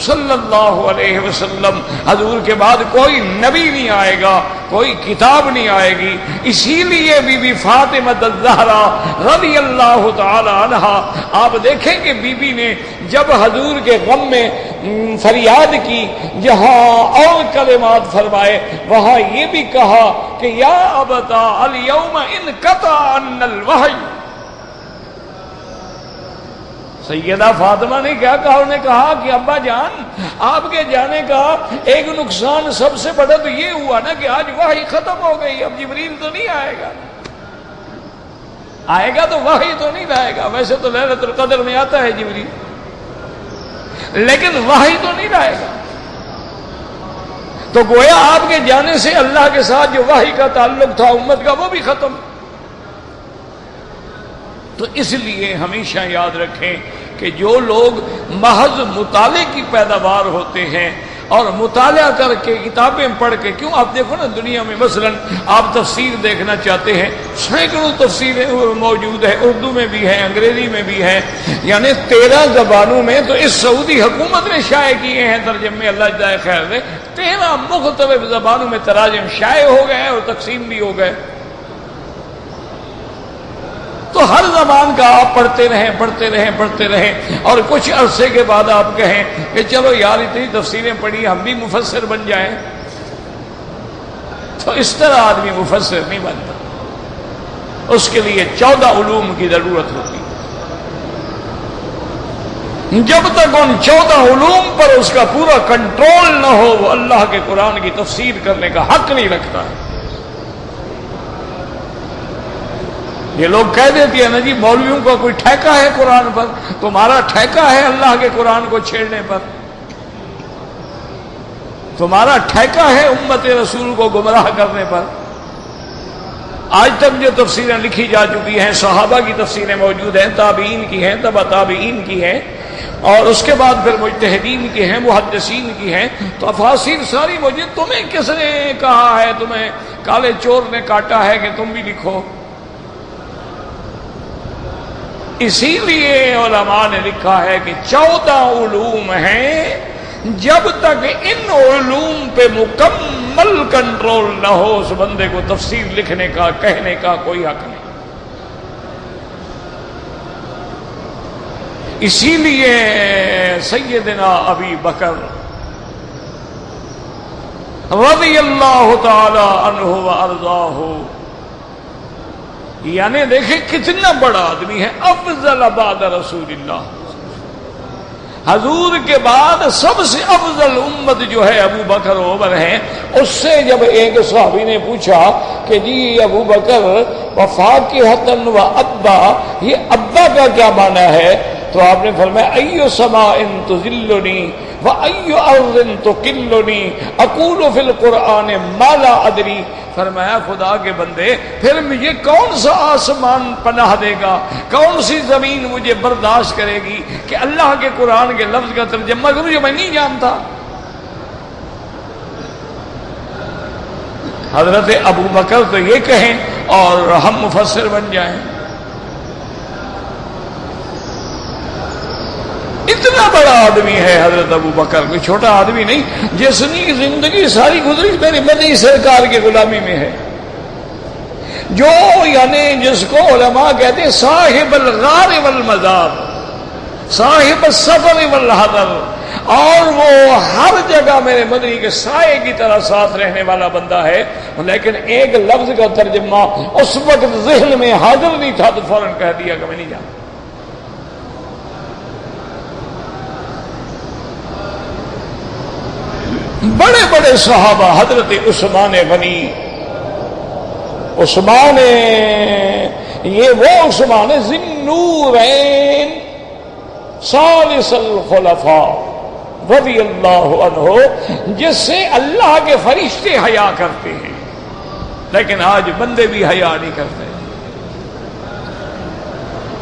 صلی اللہ علیہ وسلم۔ حضور کے بعد کوئی نبی نہیں آئے گا، کوئی کتاب نہیں آئے گی۔ اسی لیے بی بی فاطمہ الزہرا رضی اللہ تعالی عنہا، آپ دیکھیں کہ بی بی نے جب حضور کے غم میں فریاد کی، جہاں اور کلمات فرمائے وہاں یہ بھی کہا کہ یا ابتا الیوم انقطع عنا الوحی۔ سیدہ فاطمہ نے کیا کہا؟ انہوں نے کہا کہ ابا جان آپ کے جانے کا ایک نقصان سب سے بڑا تو یہ ہوا نا کہ آج وحی ختم ہو گئی، اب جبریل تو نہیں آئے گا، آئے گا تو وحی تو نہیں لائے گا، ویسے تو لیلۃ القدر میں آتا ہے جبریل، لیکن وحی تو نہیں لائے گا۔ تو گویا آپ کے جانے سے اللہ کے ساتھ جو وحی کا تعلق تھا امت کا وہ بھی ختم۔ تو اس لیے ہمیشہ یاد رکھیں کہ جو لوگ محض مطالعے کی پیداوار ہوتے ہیں اور مطالعہ کر کے کتابیں پڑھ کے، کیوں آپ دیکھو نا دنیا میں مثلا آپ تفسیر دیکھنا چاہتے ہیں، سینکڑوں تفسیریں موجود ہیں، اردو میں بھی ہیں، انگریزی میں بھی ہیں، یعنی 13 زبانوں میں، تو اس سعودی حکومت نے شائع کیے ہیں ترجمے، اللہ جزائے خیر دے، 13 مختلف زبانوں میں تراجم شائع ہو گئے اور تقسیم بھی ہو گئے۔ تو ہر زبان کا آپ پڑھتے رہیں اور کچھ عرصے کے بعد آپ کہیں کہ چلو یار اتنی تفسیریں پڑھی ہم بھی مفسر بن جائیں، تو اس طرح آدمی مفسر نہیں بنتا، اس کے لیے 14 علوم کی ضرورت ہوتی ہے۔ جب تک ان 14 علوم پر اس کا پورا کنٹرول نہ ہو وہ اللہ کے قرآن کی تفسیر کرنے کا حق نہیں رکھتا ہے۔ یہ لوگ کہہ دیتے ہیں نا جی مولویوں کا کوئی ٹھیکہ ہے قرآن پر، تمہارا ٹھیکہ ہے اللہ کے قرآن کو چھیڑنے پر، تمہارا ٹھیکہ ہے امت رسول کو گمراہ کرنے پر۔ آج تک جو تفسیریں لکھی جا چکی ہیں، صحابہ کی تفسیریں موجود ہیں، تابعین کی ہیں، تبع تابعین کی ہیں، اور اس کے بعد پھر مجتہدین کی ہیں، محدثین کی ہیں، تو تفاسیر ساری موجود۔ تمہیں کس نے کہا ہے، تمہیں کالے چور نے کاٹا ہے کہ تم بھی لکھو؟ اسی لیے علماء نے لکھا ہے کہ 14 علوم ہیں جب تک ان علوم پہ مکمل کنٹرول نہ ہو اس بندے کو تفسیر لکھنے کا کہنے کا کوئی حق نہیں. اسی لیے سیدنا ابی بکر رضی اللہ تعالی عنہ وارضاہ، یعنی دیکھیں کتنا بڑا آدمی ہے، افضل بعد رسول اللہ، حضور کے بعد سب سے افضل امت جو ہے ابو بکر و عمر ہیں. اس سے جب ایک صحابی نے پوچھا کہ جی ابو بکر وفاکہۃ و ابا، یہ ابا کا کیا معنی ہے؟ تو آپ نے فرمایا ایو سماء تذلنی و ایو ارض تقلنی اقول فی القرآن ما لا ادری. فرمایا خدا کے بندے پھر مجھے کون سا آسمان پناہ دے گا، کون سی زمین مجھے برداشت کرے گی کہ اللہ کے قرآن کے لفظ کا ترجمہ کروں جو میں نہیں جانتا. حضرت ابو بکر تو یہ کہیں اور ہم مفسر بن جائیں. اتنا بڑا آدمی ہے حضرت ابو بکر، کوئی چھوٹا آدمی نہیں، جس نے زندگی ساری گزری میری مدنی سرکار کی غلامی میں ہے، جو یعنی جس کو علماء کہتے ہیں صاحب الغار والمزار، صاحب السفر والحضر، اور وہ ہر جگہ میرے مدنی کے سائے کی طرح ساتھ رہنے والا بندہ ہے. لیکن ایک لفظ کا ترجمہ اس وقت ذہن میں حاضر نہیں تھا تو فوراً کہہ دیا کہ میں نہیں جانتا. بڑے بڑے صحابہ، حضرت عثمان غنی، عثمان یہ وہ عثمان ذی النورین ثالث الخلفاء رضی اللہ عنہ، جس سے اللہ کے فرشتے حیا کرتے ہیں، لیکن آج بندے بھی حیا نہیں کرتے.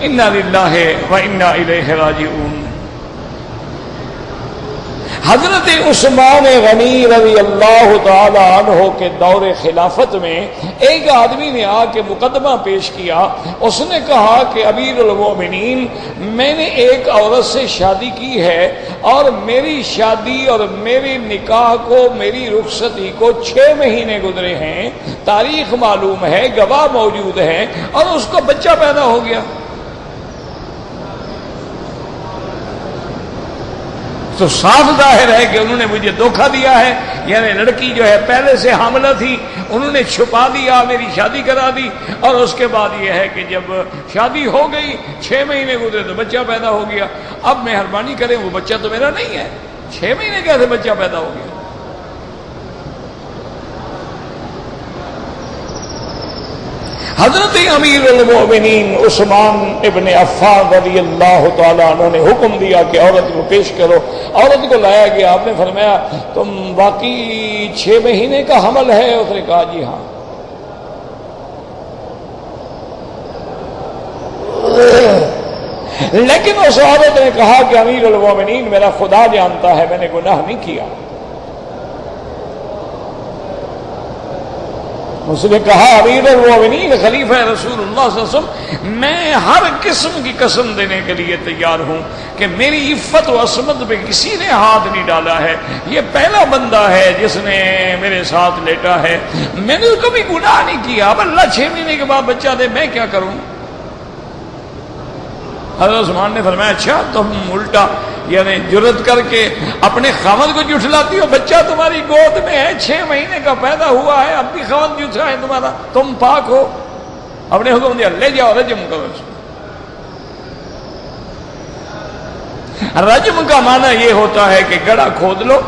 انا للہ و انا الیہ راجعون. حضرت عثمان غنی رضی اللہ تعالی عنہ کے دور خلافت میں ایک آدمی نے آ کے مقدمہ پیش کیا. اس نے کہا کہ امیر المومنین، میں نے ایک عورت سے شادی کی ہے اور میری شادی اور میری نکاح کو، میری رخصتی کو 6 مہینے گزرے ہیں، تاریخ معلوم ہے، گواہ موجود ہیں، اور اس کو بچہ پیدا ہو گیا. تو صاف ظاہر ہے کہ انہوں نے مجھے دھوکہ دیا ہے. یعنی لڑکی جو ہے پہلے سے حاملہ تھی، انہوں نے چھپا دیا، میری شادی کرا دی، اور اس کے بعد یہ ہے کہ جب شادی ہو گئی 6 مہینے گزرے تو بچہ پیدا ہو گیا. اب مہربانی کریں، وہ بچہ تو میرا نہیں ہے، 6 مہینے کیسے بچہ پیدا ہو گیا؟ حضرت امیر المومنین عثمان ابن عفان رضی اللہ تعالیٰ عنہ نے حکم دیا کہ عورت کو پیش کرو. عورت کو لایا گیا. آپ نے فرمایا تم باقی 6 مہینے کا حمل ہے؟ اس نے کہا جی ہاں. لیکن اس عورت نے کہا کہ امیر المومنین میرا خدا جانتا ہے میں نے گناہ نہیں کیا. اس نے کہا امیر المومنین خلیفہ رسول اللہ صلی اللہ علیہ وسلم، میں ہر قسم کی قسم دینے کے لیے تیار ہوں کہ میری عفت و عصمت پہ کسی نے ہاتھ نہیں ڈالا ہے. یہ پہلا بندہ ہے جس نے میرے ساتھ لیٹا ہے. میں نے کبھی گناہ نہیں کیا. اب اللہ 6 مہینے کے بعد بچہ دے، میں کیا کروں؟ حضرت عثمان نے فرمایا اچھا تم الٹا یعنی جرت کر کے اپنے خاوند کو جھٹلاتی ہو. بچہ تمہاری گود میں ہے، 6 مہینے کا پیدا ہوا ہے، اب بھی خاوند جھٹلا ہے تمہارا، تم پاک ہو. اپنے حکم دیا لے جاؤ رجم کرو. رجم کا معنی یہ ہوتا ہے کہ گڑھا کھود لو،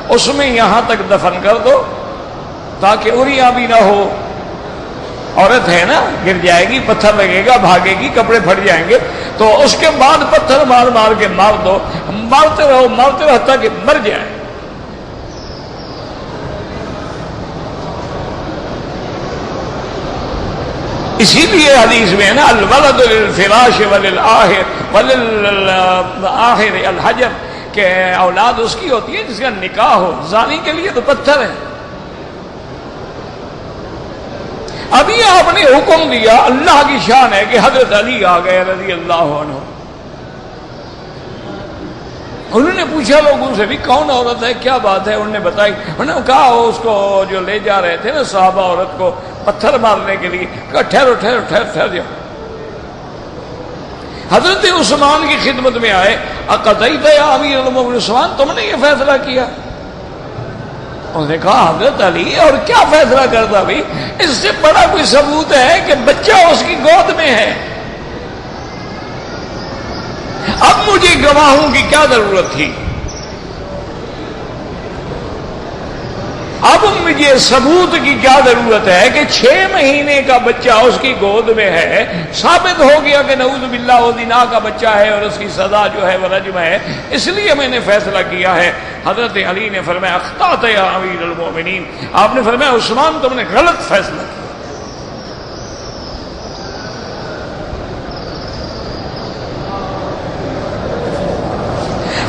اس میں یہاں تک دفن کر دو تاکہ اریاں بھی نہ ہو. عورت ہے نا، گر جائے گی، پتھر لگے گا، بھاگے گی، کپڑے پھٹ جائیں گے، تو اس کے بعد پتھر مار مار کے مار دو، مارتے رہو حتیٰ کہ مر جائے. اسی لیے حدیث میں ہے نا الولد للفراش وللآخر الحجر، کہ اولاد اس کی ہوتی ہے جس کا نکاح ہو. زانی کے لیے تو پتھر ہے. ابھی آپ نے حکم دیا، اللہ کی شان ہے کہ حضرت علی آ گئے رضی اللہ عنہ. انہوں نے پوچھا لوگوں سے بھی کون عورت ہے، کیا بات ہے، انہوں نے بتائی. انہوں نے کہا اس کو جو لے جا رہے تھے نا صحابہ عورت کو پتھر مارنے کے لیے، کہا ٹھہرو ٹھہرو ٹھہر ٹھہر جاؤ. حضرت عثمان کی خدمت میں آئے. اقضیت یا امیر المؤمنین، عثمان تم نے یہ فیصلہ کیا؟ انہوں نے کہا حضرت علی اور کیا فیصلہ کرتا بھائی، اس سے بڑا کوئی ثبوت ہے کہ بچہ اس کی گود میں ہے. اب مجھے گواہوں کی کیا ضرورت تھی؟ اب مجھے ثبوت کی کیا ضرورت ہے کہ 6 مہینے کا بچہ اس کی گود میں ہے، ثابت ہو گیا کہ نعوذ باللہ وہ زنا کا بچہ ہے اور اس کی سزا جو ہے وہ رجم ہے، اس لیے میں نے فیصلہ کیا ہے. حضرت علی نے فرمایا اخطأت یا امیر المؤمنین، آپ نے فرمایا عثمان تم نے غلط فیصلہ کیا.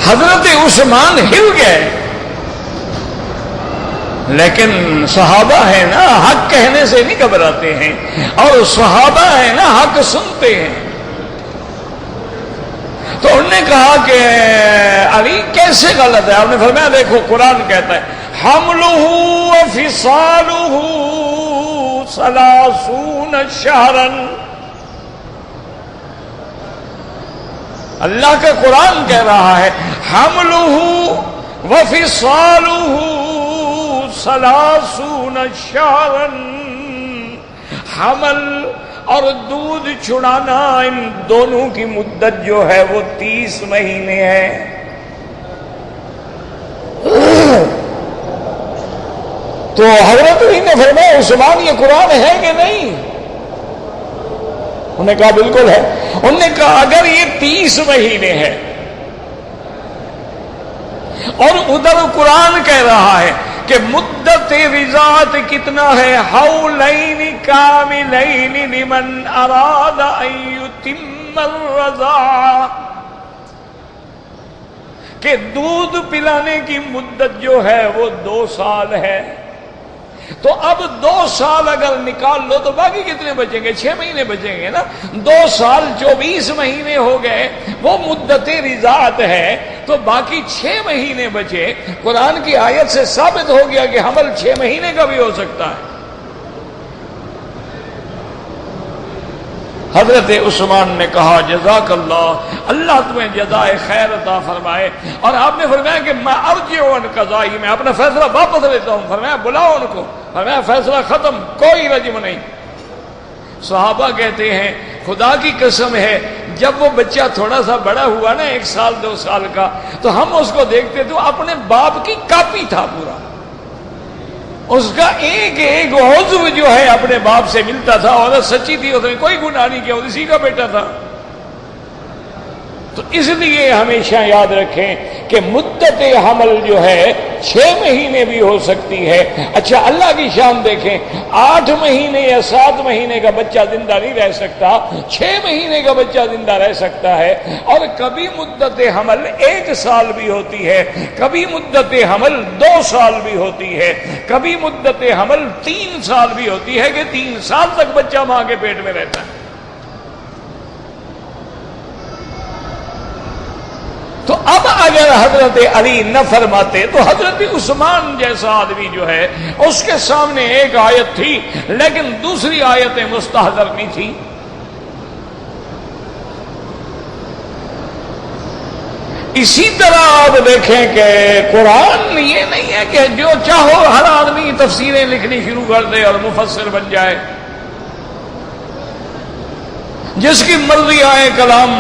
حضرت عثمان ہل گئے. لیکن صحابہ ہیں نا حق کہنے سے نہیں گھبراتے ہیں، اور صحابہ ہیں نا حق سنتے ہیں. تو انہوں نے کہا کہ علی کیسے غلط ہے؟ آپ نے فرمایا دیکھو قرآن کہتا ہے حملہ وفصالہ 30 شہرا. اللہ کا قرآن کہہ رہا ہے حملہ وفصالہ 30 شہرا، حمل اور دودھ چھڑانا ان دونوں کی مدت جو ہے وہ 30 مہینے ہے. تو حضرت علی نے فرمایا عثمان یہ قرآن ہے کہ نہیں؟ انہوں نے کہا بالکل ہے. انہوں نے کہا اگر یہ 30 مہینے ہے اور ادھر قرآن کہہ رہا ہے کہ مدت رضاعت کتنا ہے، حولین کاملین لمن اراد ان یتم الرضاعہ، کہ دودھ پلانے کی مدت جو ہے وہ 2 سال ہے. تو اب 2 سال اگر نکال لو تو باقی کتنے بچیں گے؟ 6 مہینے بچیں گے نا. 2 سال 24 مہینے ہو گئے، وہ مدت رضاعت ہے. تو باقی 6 مہینے بچے. قرآن کی آیت سے ثابت ہو گیا کہ حمل 6 مہینے کا بھی ہو سکتا ہے. حضرت عثمان نے کہا جزاک اللہ، اللہ تمہیں جزائے خیر عطا فرمائے. اور آپ نے فرمایا کہ میں ارجع عن قضائی، میں اپنا فیصلہ واپس لیتا ہوں. فرمایا بلاؤ ان کو. فرمایا فیصلہ ختم، کوئی رجم نہیں. صحابہ کہتے ہیں خدا کی قسم ہے جب وہ بچہ تھوڑا سا بڑا ہوا نا 1 سال 2 سال کا، تو ہم اس کو دیکھتے تو اپنے باپ کی کاپی تھا پورا. اس کا ایک ایک عضو جو ہے اپنے باپ سے ملتا تھا. اور سچی تھی، اس نے کوئی گناہ نہیں کیا، اسی کا بیٹا تھا. تو اس لیے ہمیشہ یاد رکھیں کہ مدت حمل جو ہے 6 مہینے بھی ہو سکتی ہے. اچھا اللہ کی شان دیکھیں، 8 مہینے یا 7 مہینے کا بچہ زندہ نہیں رہ سکتا، 6 مہینے کا بچہ زندہ رہ سکتا ہے. اور کبھی مدت حمل 1 سال بھی ہوتی ہے، کبھی مدت حمل 2 سال بھی ہوتی ہے، کبھی مدت حمل 3 سال بھی ہوتی ہے کہ 3 سال تک بچہ ماں کے پیٹ میں رہتا ہے. تو اب اگر حضرت علی نہ فرماتے تو حضرت عثمان جیسا آدمی جو ہے اس کے سامنے ایک آیت تھی لیکن دوسری آیتیں مستحضر نہیں تھی. اسی طرح آپ دیکھیں کہ قرآن یہ نہیں ہے کہ جو چاہو ہر آدمی تفسیریں لکھنی شروع کر دے اور مفسر بن جائے، جس کی مرضی آئے کلام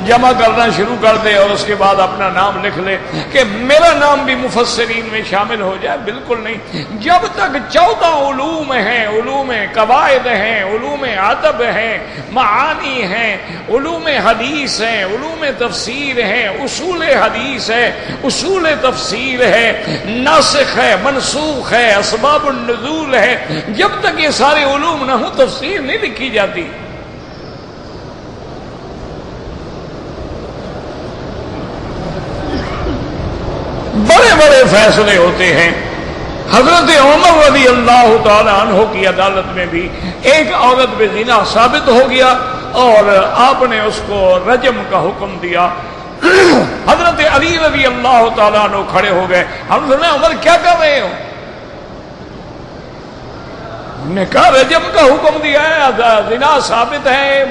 جمع کرنا شروع کر دے اور اس کے بعد اپنا نام لکھ لے کہ میرا نام بھی مفسرین میں شامل ہو جائے. بالکل نہیں. جب تک 14 علوم ہیں، علوم قواعد ہیں، علوم ادب ہیں، معانی ہیں، علوم حدیث ہیں، علوم تفسیر ہیں، اصول حدیث ہے، اصول تفسیر ہے، ناسخ ہے، منسوخ ہے، اسباب النزول ہے، جب تک یہ سارے علوم نہ ہوں تفسیر نہیں لکھی جاتی. بڑے بڑے فیصلے ہوتے ہیں. حضرت عمر رضی اللہ تعالی عنہ کی عدالت میں بھی ایک عورت پہ زنا ثابت ہو گیا اور آپ نے اس کو رجم کا حکم دیا. حضرت علی رضی اللہ تعالیٰ عنہ کھڑے ہو گئے. ہم نے عمر کیا کر رہے ہو؟ ہم نے کہا رجم کا حکم دیا ہے، زنا ثابت ہے،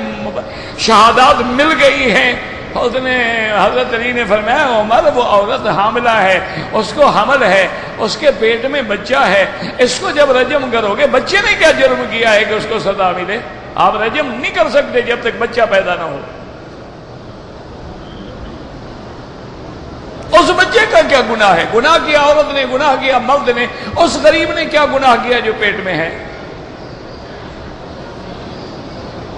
شہادات مل گئی ہیں. حضرت علی نے فرمایا عمر وہ عورت حاملہ ہے، اس کو حمل ہے، اس کے پیٹ میں بچہ ہے، اس کو جب رجم کرو گے، بچے نے کیا جرم کیا ہے کہ اس کو سزا ملے؟ آپ رجم نہیں کر سکتے جب تک بچہ پیدا نہ ہو. اس بچے کا کیا گناہ ہے؟ گناہ کیا عورت نے، گناہ کیا مرد نے، اس غریب نے کیا گناہ کیا جو پیٹ میں ہے؟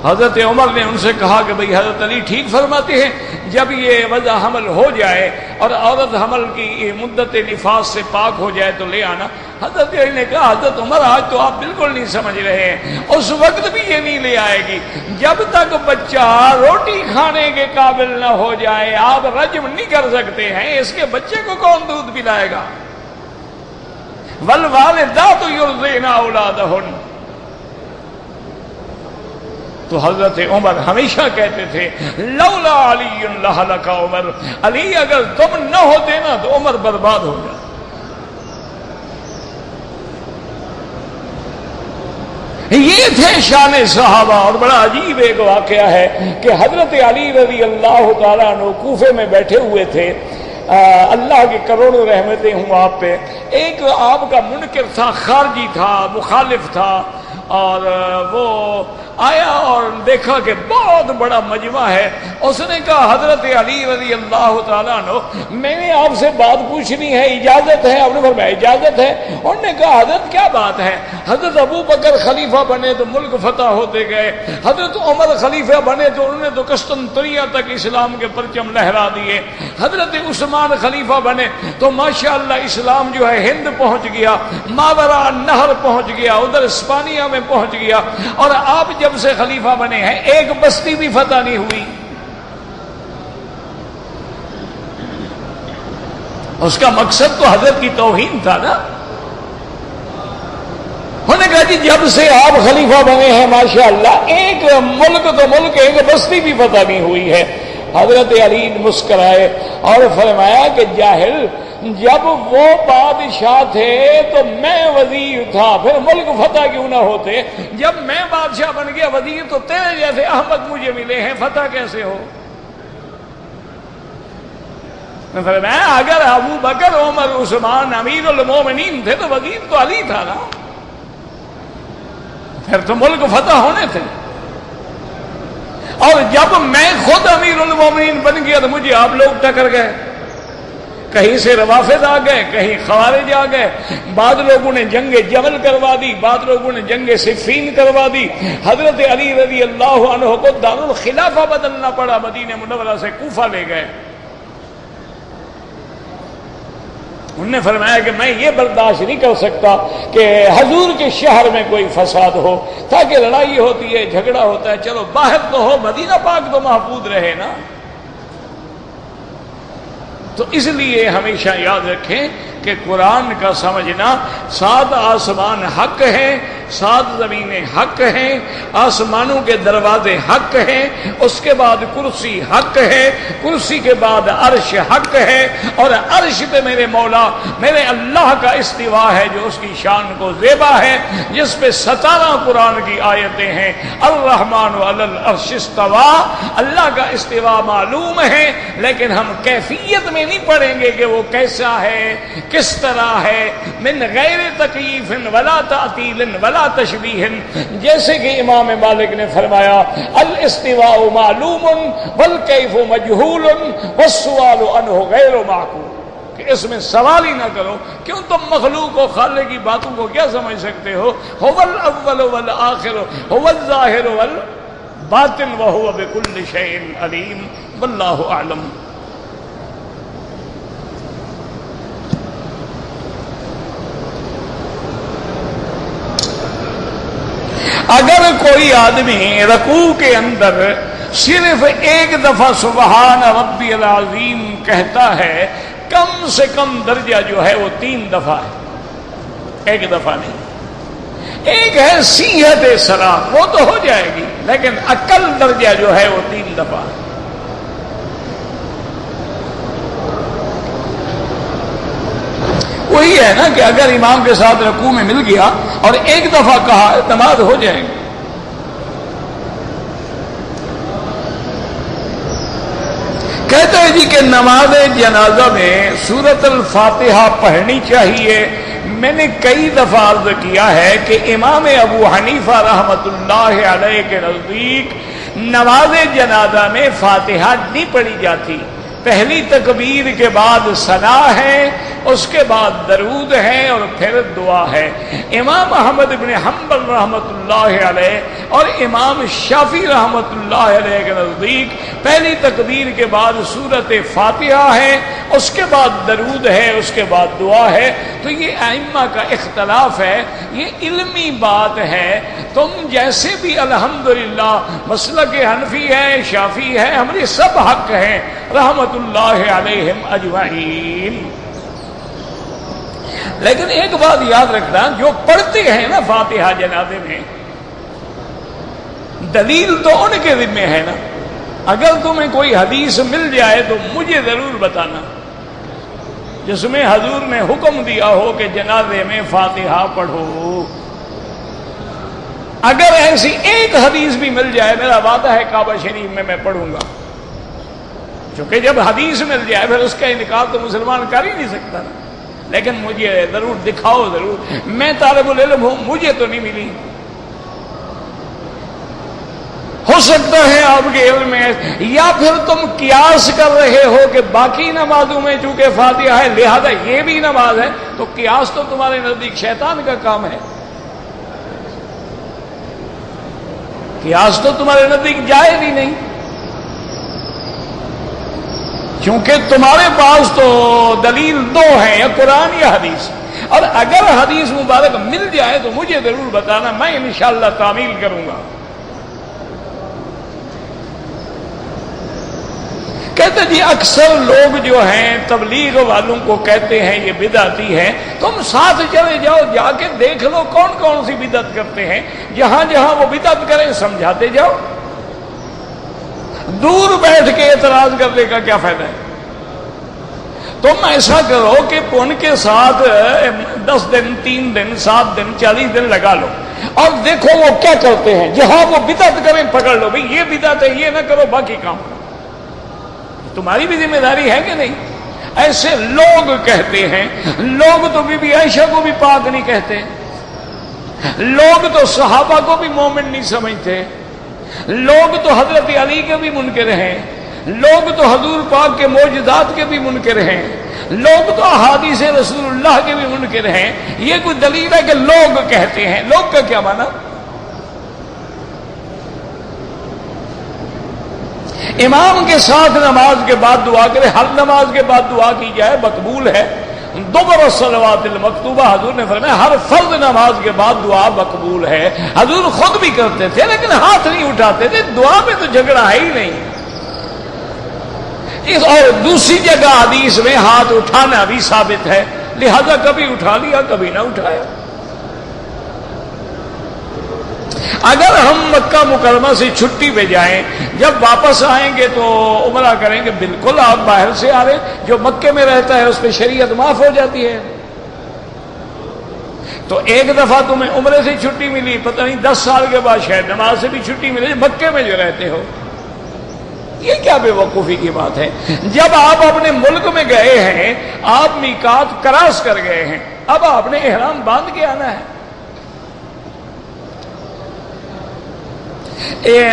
حضرت عمر نے ان سے کہا کہ بھئی حضرت علی ٹھیک فرماتے ہیں، جب یہ وضع حمل ہو جائے اور عورت حمل کی مدت نفاس سے پاک ہو جائے تو لے آنا. حضرت علی نے کہا حضرت عمر آج تو آپ بالکل نہیں سمجھ رہے ہیں، اس وقت بھی یہ نہیں لے آئے گی جب تک بچہ روٹی کھانے کے قابل نہ ہو جائے. آپ رجم نہیں کر سکتے ہیں، اس کے بچے کو کون دودھ پلائے گا؟ والوالدات یرضعن اولادہن. تو حضرت عمر ہمیشہ کہتے تھے لولا علی لہلک عمر، علی اگر تم نہ ہوتے نا تو عمر برباد ہو جاتا. یہ تھے شان صحابہ. اور بڑا عجیب ایک واقعہ ہے کہ حضرت علی رضی اللہ تعالیٰ عنہ کوفے میں بیٹھے ہوئے تھے، اللہ کی کروڑوں رحمتیں ہوں آپ پہ. ایک آپ کا منکر تھا، خارجی تھا، مخالف تھا، اور وہ آیا اور دیکھا کہ بہت بڑا مجمع ہے. اس نے کہا حضرت علی رضی اللہ تعالیٰ عنہ میں نے آپ سے بات پوچھنی ہے، اجازت ہے؟ آپ نے فرمایا اجازت ہے. انہوں نے کہا حضرت کیا بات ہے؟ حضرت ابو بکر خلیفہ بنے تو ملک فتح ہوتے گئے، حضرت عمر خلیفہ بنے تو انہوں نے تو قسطنطنیہ تک اسلام کے پرچم لہرا دیے، حضرت عثمان خلیفہ بنے تو ماشاءاللہ اسلام جو ہے ہند پہنچ گیا، ماوراء النہر پہنچ گیا، ادھر اسپانیہ میں پہنچ گیا. اور آپ جب سے خلیفہ بنے ہیں ایک بستی بھی فتح نہیں ہوئی. اس کا مقصد تو حضرت کی توہین تھا نا. انہوں نے کہا جی جب سے آپ خلیفہ بنے ہیں ماشاءاللہ ایک ملک تو ملک، ایک بستی بھی فتح نہیں ہوئی ہے. حضرت علی مسکرائے اور فرمایا کہ جاہل، جب وہ بادشاہ تھے تو میں وزیر تھا، پھر ملک فتح کیوں نہ ہوتے؟ جب میں بادشاہ بن گیا وزیر تو تیرے جیسے احمد مجھے ملے ہیں، فتح کیسے ہو؟ میں اگر ابو بکر عمر عثمان امیر المومنین تھے تو وزیر تو علی تھا نا، پھر تو ملک فتح ہونے تھے. اور جب میں خود امیر المومنین بن گیا تو مجھے آپ لوگ ٹکر گئے. کہیں سے روافض آ گئے، کہیں خوارج آ گئے، بعض لوگوں نے جنگ جمل کروا دی، بعض لوگوں نے جنگ صفین کروا دی. حضرت علی رضی اللہ عنہ کو دارالخلافہ بدلنا پڑا، مدینہ منورہ سے کوفہ لے گئے. انہوں نے فرمایا کہ میں یہ برداشت نہیں کر سکتا کہ حضور کے شہر میں کوئی فساد ہو، تاکہ لڑائی ہوتی ہے، جھگڑا ہوتا ہے، چلو باہر تو ہو، مدینہ پاک تو محفوظ رہے نا. تو اس لیے ہمیشہ یاد رکھیں کہ قرآن کا سمجھنا، 7 آسمان حق ہیں، 7 زمینیں حق ہیں، آسمانوں کے دروازے حق ہیں، اس کے بعد کرسی حق ہے، کرسی کے بعد عرش حق ہے، اور عرش پہ میرے مولا میرے اللہ کا استوا ہے جو اس کی شان کو زیبا ہے، جس پہ 17 قرآن کی آیتیں ہیں. الرحمن علی العرش استوا، اللہ کا استوا معلوم ہے لیکن ہم کیفیت میں نہیں پڑھیں گے کہ وہ کیسا ہے، کس طرح ہے، من غیر تکییف ولا تعطیل ولا تشبیہ. جیسے کہ امام مالک نے فرمایا الاستواء معلوم والکیف مجہول والسؤال عنہ غیر معقول، کہ اس میں سوال ہی نہ کرو، کیوں تم مخلوق و خالق کی باتوں کو کیا سمجھ سکتے ہو؟ هو الاول والآخر هو الظاہر والباطن وهو بكل شيء علیم. واللہ اعلم. اگر کوئی آدمی رکوع کے اندر صرف ایک دفعہ سبحان ربی العظیم کہتا ہے، کم سے کم درجہ جو ہے وہ 3 دفعہ ہے، ایک دفعہ نہیں. ایک ہے صیحت صلاۃ، وہ تو ہو جائے گی، لیکن اقل درجہ جو ہے وہ 3 دفعہ ہے. وہی ہے نا کہ اگر امام کے ساتھ رکوع میں مل گیا اور ایک دفعہ کہا نماز ہو جائے گی. کہتے ہیں جی کہ نماز جنازہ میں سورۃ الفاتحہ پڑھنی چاہیے. میں نے کئی دفعہ عرض کیا ہے کہ امام ابو حنیفہ رحمۃ اللہ علیہ کے نزدیک نماز جنازہ میں فاتحہ نہیں پڑھی جاتی. پہلی تکبیر کے بعد ثنا ہے، اس کے بعد درود ہے اور پھر دعا ہے. امام احمد بن حنبل رحمۃ اللہ علیہ اور امام شافعی رحمۃ اللہ علیہ کے نزدیک پہلی تکبیر کے بعد سورۃ فاتحہ ہے، اس کے بعد درود ہے، اس کے بعد دعا ہے. تو یہ ائمہ کا اختلاف ہے، یہ علمی بات ہے. تم جیسے بھی الحمدللہ مسلک حنفی ہے، شافعی ہے، ہمارے سب حق ہیں رحمت اللہ علیہم اجمعین. لیکن ایک بات یاد رکھنا، جو پڑھتے ہیں نا فاتحہ جنازے میں، دلیل تو ان کے ذمہ ہے نا. اگر تمہیں کوئی حدیث مل جائے تو مجھے ضرور بتانا جس میں حضور نے حکم دیا ہو کہ جنازے میں فاتحہ پڑھو. اگر ایسی ایک حدیث بھی مل جائے، میرا وعدہ ہے کعبہ شریف میں پڑھوں گا. چونکہ جب حدیث مل جائے پھر اس کا انکار تو مسلمان کر ہی نہیں سکتا نا. لیکن مجھے ضرور دکھاؤ ضرور. میں طالب العلم ہوں، مجھے تو نہیں ملی. ہو سکتا ہے آپ کے علم میں، یا پھر تم قیاس کر رہے ہو کہ باقی نمازوں میں چونکہ فاتحہ ہے لہذا یہ بھی نماز ہے. تو قیاس تو تمہارے نزدیک شیطان کا کام ہے. قیاس تو تمہارے نزدیک جائز ہی نہیں، کیونکہ تمہارے پاس تو دلیل دو ہیں، یا قرآن یا حدیث. اور اگر حدیث مبارک مل جائے تو مجھے ضرور بتانا، میں انشاءاللہ تعمیل کروں گا. کہتے جی اکثر لوگ جو ہیں تبلیغ والوں کو کہتے ہیں یہ بدعتی ہے. تم ساتھ چلے جاؤ، جا کے دیکھ لو کون کون سی بدعت کرتے ہیں. جہاں جہاں وہ بدعت کریں سمجھاتے جاؤ. دور بیٹھ کے اعتراض کرنے کا کیا فائدہ ہے؟ تم ایسا کرو کہ ان کے ساتھ 10 دن 3 دن 7 دن 40 دن لگا لو اور دیکھو وہ کیا کرتے ہیں. جہاں وہ بدعت کریں پکڑ لو، بھئی یہ بدعت ہے، یہ نہ کرو، باقی کام کرو. تمہاری بھی ذمہ داری ہے کہ نہیں؟ ایسے لوگ کہتے ہیں. لوگ تو بی بی عائشہ کو بھی پاک نہیں کہتے، لوگ تو صحابہ کو بھی مومن نہیں سمجھتے، لوگ تو حضرت علی کے بھی منکر ہیں، لوگ تو حضور پاک کے معجزات کے بھی منکر ہیں، لوگ تو احادیث رسول اللہ کے بھی منکر ہیں. یہ کوئی دلیل ہے کہ لوگ کہتے ہیں؟ لوگ کا کیا معنی؟ امام کے ساتھ نماز کے بعد دعا کرے. ہر نماز کے بعد دعا کی جائے مقبول ہے. دوبر الصلوات المکتوبہ حضور نے فرمایا ہر فرض نماز کے بعد دعا مقبول ہے. حضور خود بھی کرتے تھے لیکن ہاتھ نہیں اٹھاتے تھے. دعا میں تو جھگڑا ہے ہی نہیں. اور دوسری جگہ حدیث میں ہاتھ اٹھانا بھی ثابت ہے، لہذا کبھی اٹھا لیا کبھی نہ اٹھایا. اگر ہم مکہ مکرمہ سے چھٹی پہ جائیں، جب واپس آئیں گے تو عمرہ کریں گے، بالکل آپ باہر سے آ رہے، جو مکے میں رہتا ہے اس پہ شریعت معاف ہو جاتی ہے. تو ایک دفعہ تمہیں عمرے سے چھٹی ملی، پتہ نہیں 10 سال کے بعد شاید نماز سے بھی چھٹی ملے مکے میں جو رہتے ہو. یہ کیا بے وقوفی کی بات ہے؟ جب آپ اپنے ملک میں گئے ہیں، آپ میقات کراس کر گئے ہیں، اب آپ نے احرام باندھ کے آنا ہے.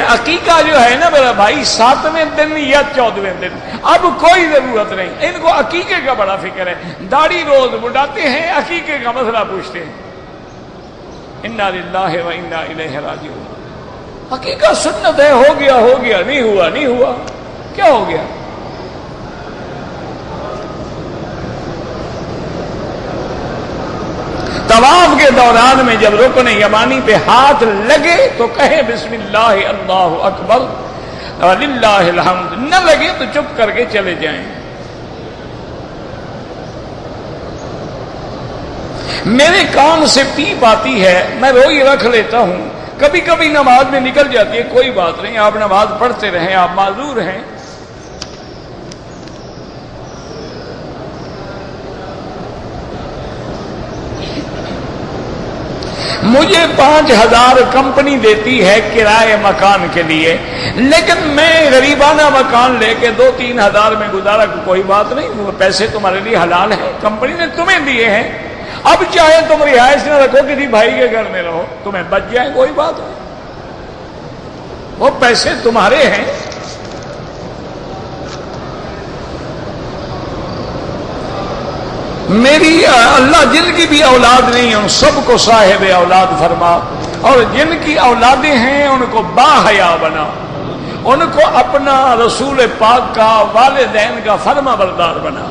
عقیقہ جو ہے نا میرا بھائی 7ویں دن یا 14ویں دن، اب کوئی ضرورت نہیں. ان کو عقیقے کا بڑا فکر ہے. داڑھی روز مڈاتے ہیں، عقیقے کا مسئلہ پوچھتے ہیں. انا للہ و انا الیہ راجعون. عقیقہ سنت ہے، ہو گیا ہو گیا، نہیں ہوا نہیں ہوا، کیا ہو گیا؟ طواف کے دوران میں جب رکن یمانی پہ ہاتھ لگے تو کہیں بسم اللہ اللہ اکبر للہ الحمد، نہ لگے تو چپ کر کے چلے جائیں. میرے کان سے پیپ آتی ہے، میں روئی رکھ لیتا ہوں، کبھی کبھی نماز میں نکل جاتی ہے، کوئی بات نہیں، آپ نماز پڑھتے رہیں، آپ معذور ہیں. مجھے 5,000 کمپنی دیتی ہے کرائے مکان کے لیے، لیکن میں غریبانہ مکان لے کے 2-3 ہزار میں گزارا، کوئی بات نہیں، وہ پیسے تمہارے لیے حلال ہیں، کمپنی نے تمہیں دیے ہیں، اب چاہے تم رہائش نہ رکھو، کسی بھائی کے گھر میں رہو، تمہیں بچ جائے، کوئی بات نہیں، وہ پیسے تمہارے ہیں۔ میری اللہ جن کی بھی اولاد نہیں ہے ان سب کو صاحب اولاد فرما، اور جن کی اولادیں ہیں ان کو باحیا بنا، ان کو اپنا رسول پاک کا، والدین کا فرما بردار بنا۔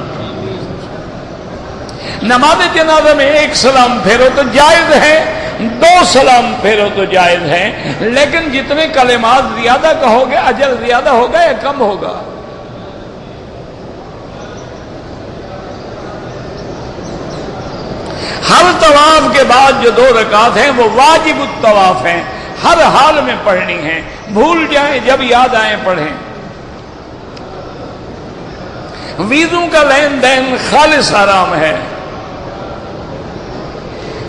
نماز جنازہ میں 1 سلام پھیرو تو جائز ہے، 2 سلام پھیرو تو جائز ہے، لیکن جتنے کلمات زیادہ کہو گے اجر زیادہ ہوگا یا کم ہوگا؟ ہر طواف کے بعد جو 2 رکعت ہیں وہ واجب الطواف ہیں، ہر حال میں پڑھنی ہیں، بھول جائیں جب یاد آئیں پڑھیں۔ ویزوں کا لین دین خالص حرام ہے۔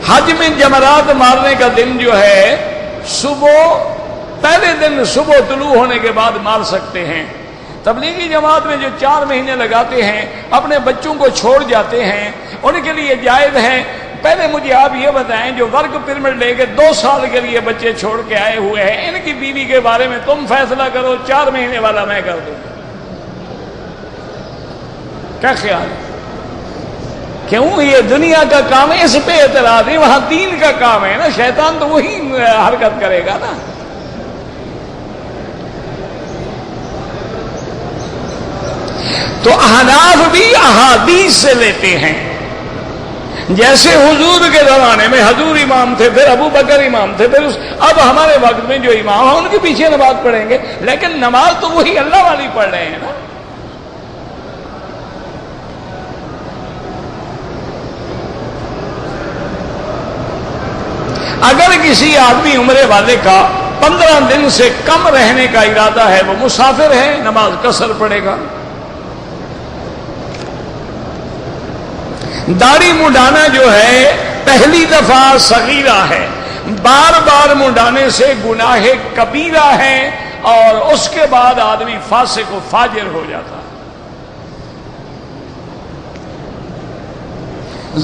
حج میں جمرات مارنے کا دن جو ہے پہلے دن صبح طلوع ہونے کے بعد مار سکتے ہیں۔ تبلیغی جماعت میں جو 4 مہینے لگاتے ہیں، اپنے بچوں کو چھوڑ جاتے ہیں، ان کے لیے جائز ہے۔ پہلے مجھے آپ یہ بتائیں، جو ورک پرمٹ لے کے 2 سال کے لیے بچے چھوڑ کے آئے ہوئے ہیں، ان کی بیوی کے بارے میں تم فیصلہ کرو، 4 مہینے والا میں کر دوں، کیا خیال ہے؟ کیوں؟ یہ دنیا کا کام ہے، اس پہ اعتراض ہے، وہاں دین کا کام ہے نا، شیطان تو وہی حرکت کرے گا نا۔ تو احناف بھی احادیث سے لیتے ہیں، جیسے حضور کے زمانے میں حضور امام تھے، پھر ابو بکر امام تھے، پھر اب ہمارے وقت میں جو امام ہیں ان کے پیچھے نماز پڑھیں گے، لیکن نماز تو وہی اللہ والی پڑھ رہے ہیں نا۔ اگر کسی آدمی عمرے والے کا 15 دن سے کم رہنے کا ارادہ ہے، وہ مسافر ہے، نماز قصر پڑے گا۔ داڑھی منڈانا جو ہے پہلی دفعہ صغیرہ ہے، بار بار منڈانے سے گناہ کبیرہ ہے، اور اس کے بعد آدمی فاسق و فاجر ہو جاتا ہے۔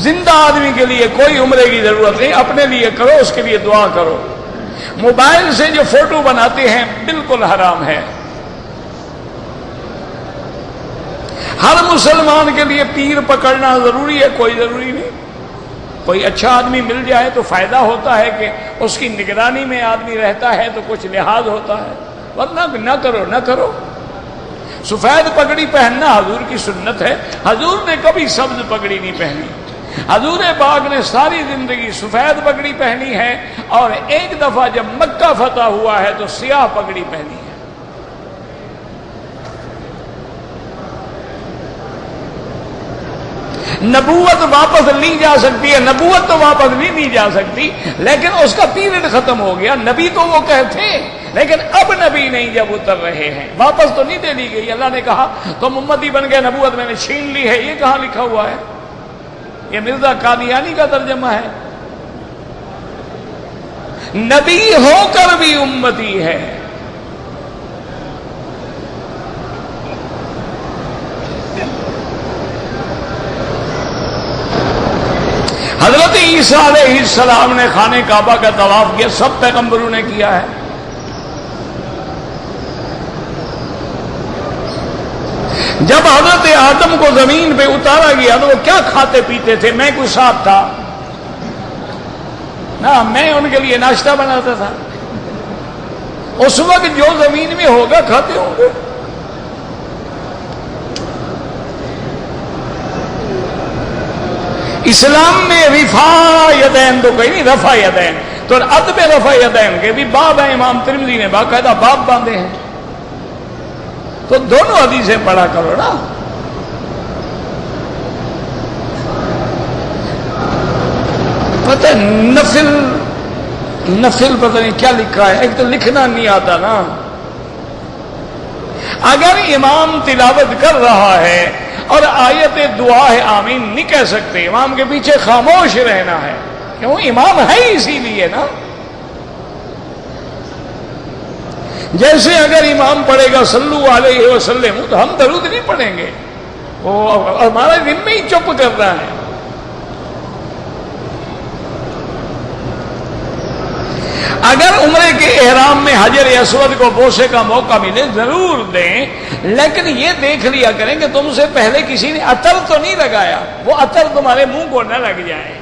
زندہ آدمی کے لیے کوئی عمرے کی ضرورت نہیں، اپنے لیے کرو، اس کے لیے دعا کرو۔ موبائل سے جو فوٹو بناتے ہیں بالکل حرام ہے۔ ہر مسلمان کے لیے پیر پکڑنا ضروری ہے؟ کوئی ضروری نہیں۔ کوئی اچھا آدمی مل جائے تو فائدہ ہوتا ہے کہ اس کی نگرانی میں آدمی رہتا ہے تو کچھ لحاظ ہوتا ہے، ورنہ نہ کرو نہ کرو۔ سفید پگڑی پہننا حضور کی سنت ہے، حضور نے کبھی سبز پگڑی نہیں پہنی، حضور پاک نے ساری زندگی سفید پگڑی پہنی ہے، اور ایک دفعہ جب مکہ فتح ہوا ہے تو سیاہ پگڑی پہنی ہے۔ نبوت واپس لی جا سکتی ہے، نبوت تو واپس نہیں لی جا سکتی، لیکن اس کا پیریڈ ختم ہو گیا۔ نبی تو وہ کہتے، لیکن اب نبی نہیں جب اتر رہے ہیں، واپس تو نہیں دے دی گئی۔ اللہ نے کہا تم امتی بن گئے، نبوت میں نے چھین لی ہے، یہ کہاں لکھا ہوا ہے؟ یہ مرزا قادیانی کا ترجمہ ہے۔ نبی ہو کر بھی امتی ہے۔ حضرت عیسیٰ علیہ السلام نے خانہ کعبہ کا طواف کیا، سب پیغمبروں نے کیا ہے۔ جب حضرت آدم کو زمین پہ اتارا گیا تو وہ کیا کھاتے پیتے تھے؟ میں کوئی ساتھ تھا نا، میں ان کے لیے ناشتہ بناتا تھا۔ اس وقت جو زمین میں ہوگا کھاتے ہوں گے۔ اسلام میں رفع یدین تو کہیں نہیں، رفع یدین تو ادب رفع یدین کے بھی باب ہیں، امام ترمذی نے باقاعدہ باب باندھے ہیں، تو دونوں حدیثیں پڑھا کرو نا۔ پتہ نفل پتہ نہیں کیا لکھا ہے، ایک تو لکھنا نہیں آتا نا۔ اگر امام تلاوت کر رہا ہے اور آیت دعا ہے آمین نہیں کہہ سکتے، امام کے پیچھے خاموش رہنا ہے، کیوں؟ امام ہے اسی لیے نا. جیسے اگر امام پڑھے گا صلو علیہ وسلم تو ہم درود نہیں پڑھیں گے، وہ ہمارا دن میں ہی چپ کر رہا ہے. اگر عمرے کے احرام میں حجر اسود کو بوسے کا موقع ملے ضرور دیں، لیکن یہ دیکھ لیا کریں کہ تم سے پہلے کسی نے عطر تو نہیں لگایا، وہ عطر تمہارے منہ کو نہ لگ جائے.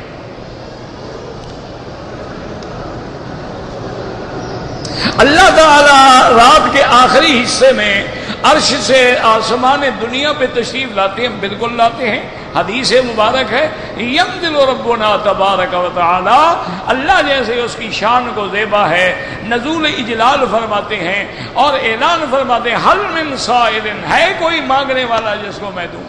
اللہ تعالی رات کے آخری حصے میں عرش سے آسمان دنیا پہ تشریف لاتے ہیں، بالکل لاتے ہیں. حدیث مبارک ہے ینزل ربنا تبارک و تعالی، اللہ جیسے اس کی شان کو زیبا ہے نزول اجلال فرماتے ہیں اور اعلان فرماتے ہیں حل من سائل، ہے کوئی مانگنے والا جس کو میں دوں،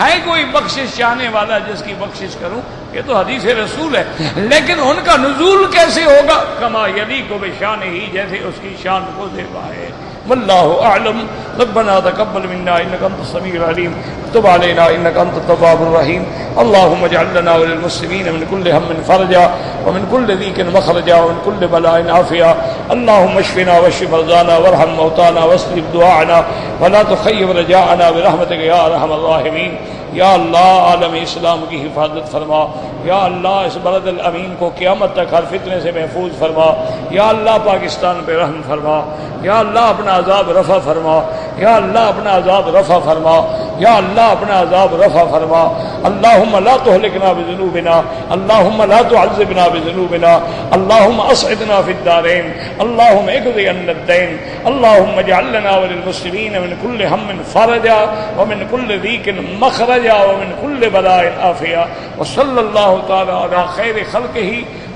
ہے کوئی بخشش چاہنے والا جس کی بخشش کروں. یہ تو حدیث رسول ہے، لیکن ان کا نزول کیسے ہوگا؟ کما یلیق بشان ہی، جیسے اس کی شان کو زیبا ہے. واللہ اعلم. ربنا تقبل منا انك انت السميع العليم وتب علينا انك انت التواب الرحيم. اللهم اجعل لنا وللمسلمين من كل هم فرجا ومن كل ضيق مخرجا ومن كل بلاء عافيا. اللهم اشفنا واشف مرضانا وارحم موتانا واستجب دعاءنا ولا تخيب رجاءنا برحمتك يا ارحم الراحمين. یا اللہ عالم اسلام کی حفاظت فرما. یا اللہ اس بلد الامین کو قیامت تک ہر فتنے سے محفوظ فرما. یا اللہ پاکستان پہ رحم فرما. یا اللہ اپنا عذاب رفع فرما. یا اللہ اپنا عذاب رفع فرما. یا اللہ اپنا عذاب رفع فرما. اللہم لا تہلکنا بذنوبنا، اللہم لا تعذبنا بذنوبنا، اللہم اسعدنا فی الدارین، اللہم اقضی عنا الدین، اللہم اجعل لنا وللمسلمین من کل ہم فرجا ومن کل ضیق مخرجا ومن کل بلاء عافیہ. وصلی اللہ تعالی علی خیر خلقہ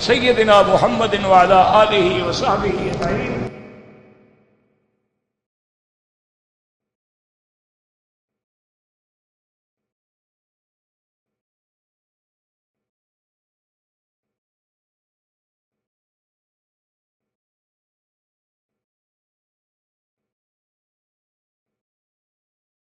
سیدنا محمد وعلی آلہ وصحبہ اجمعین.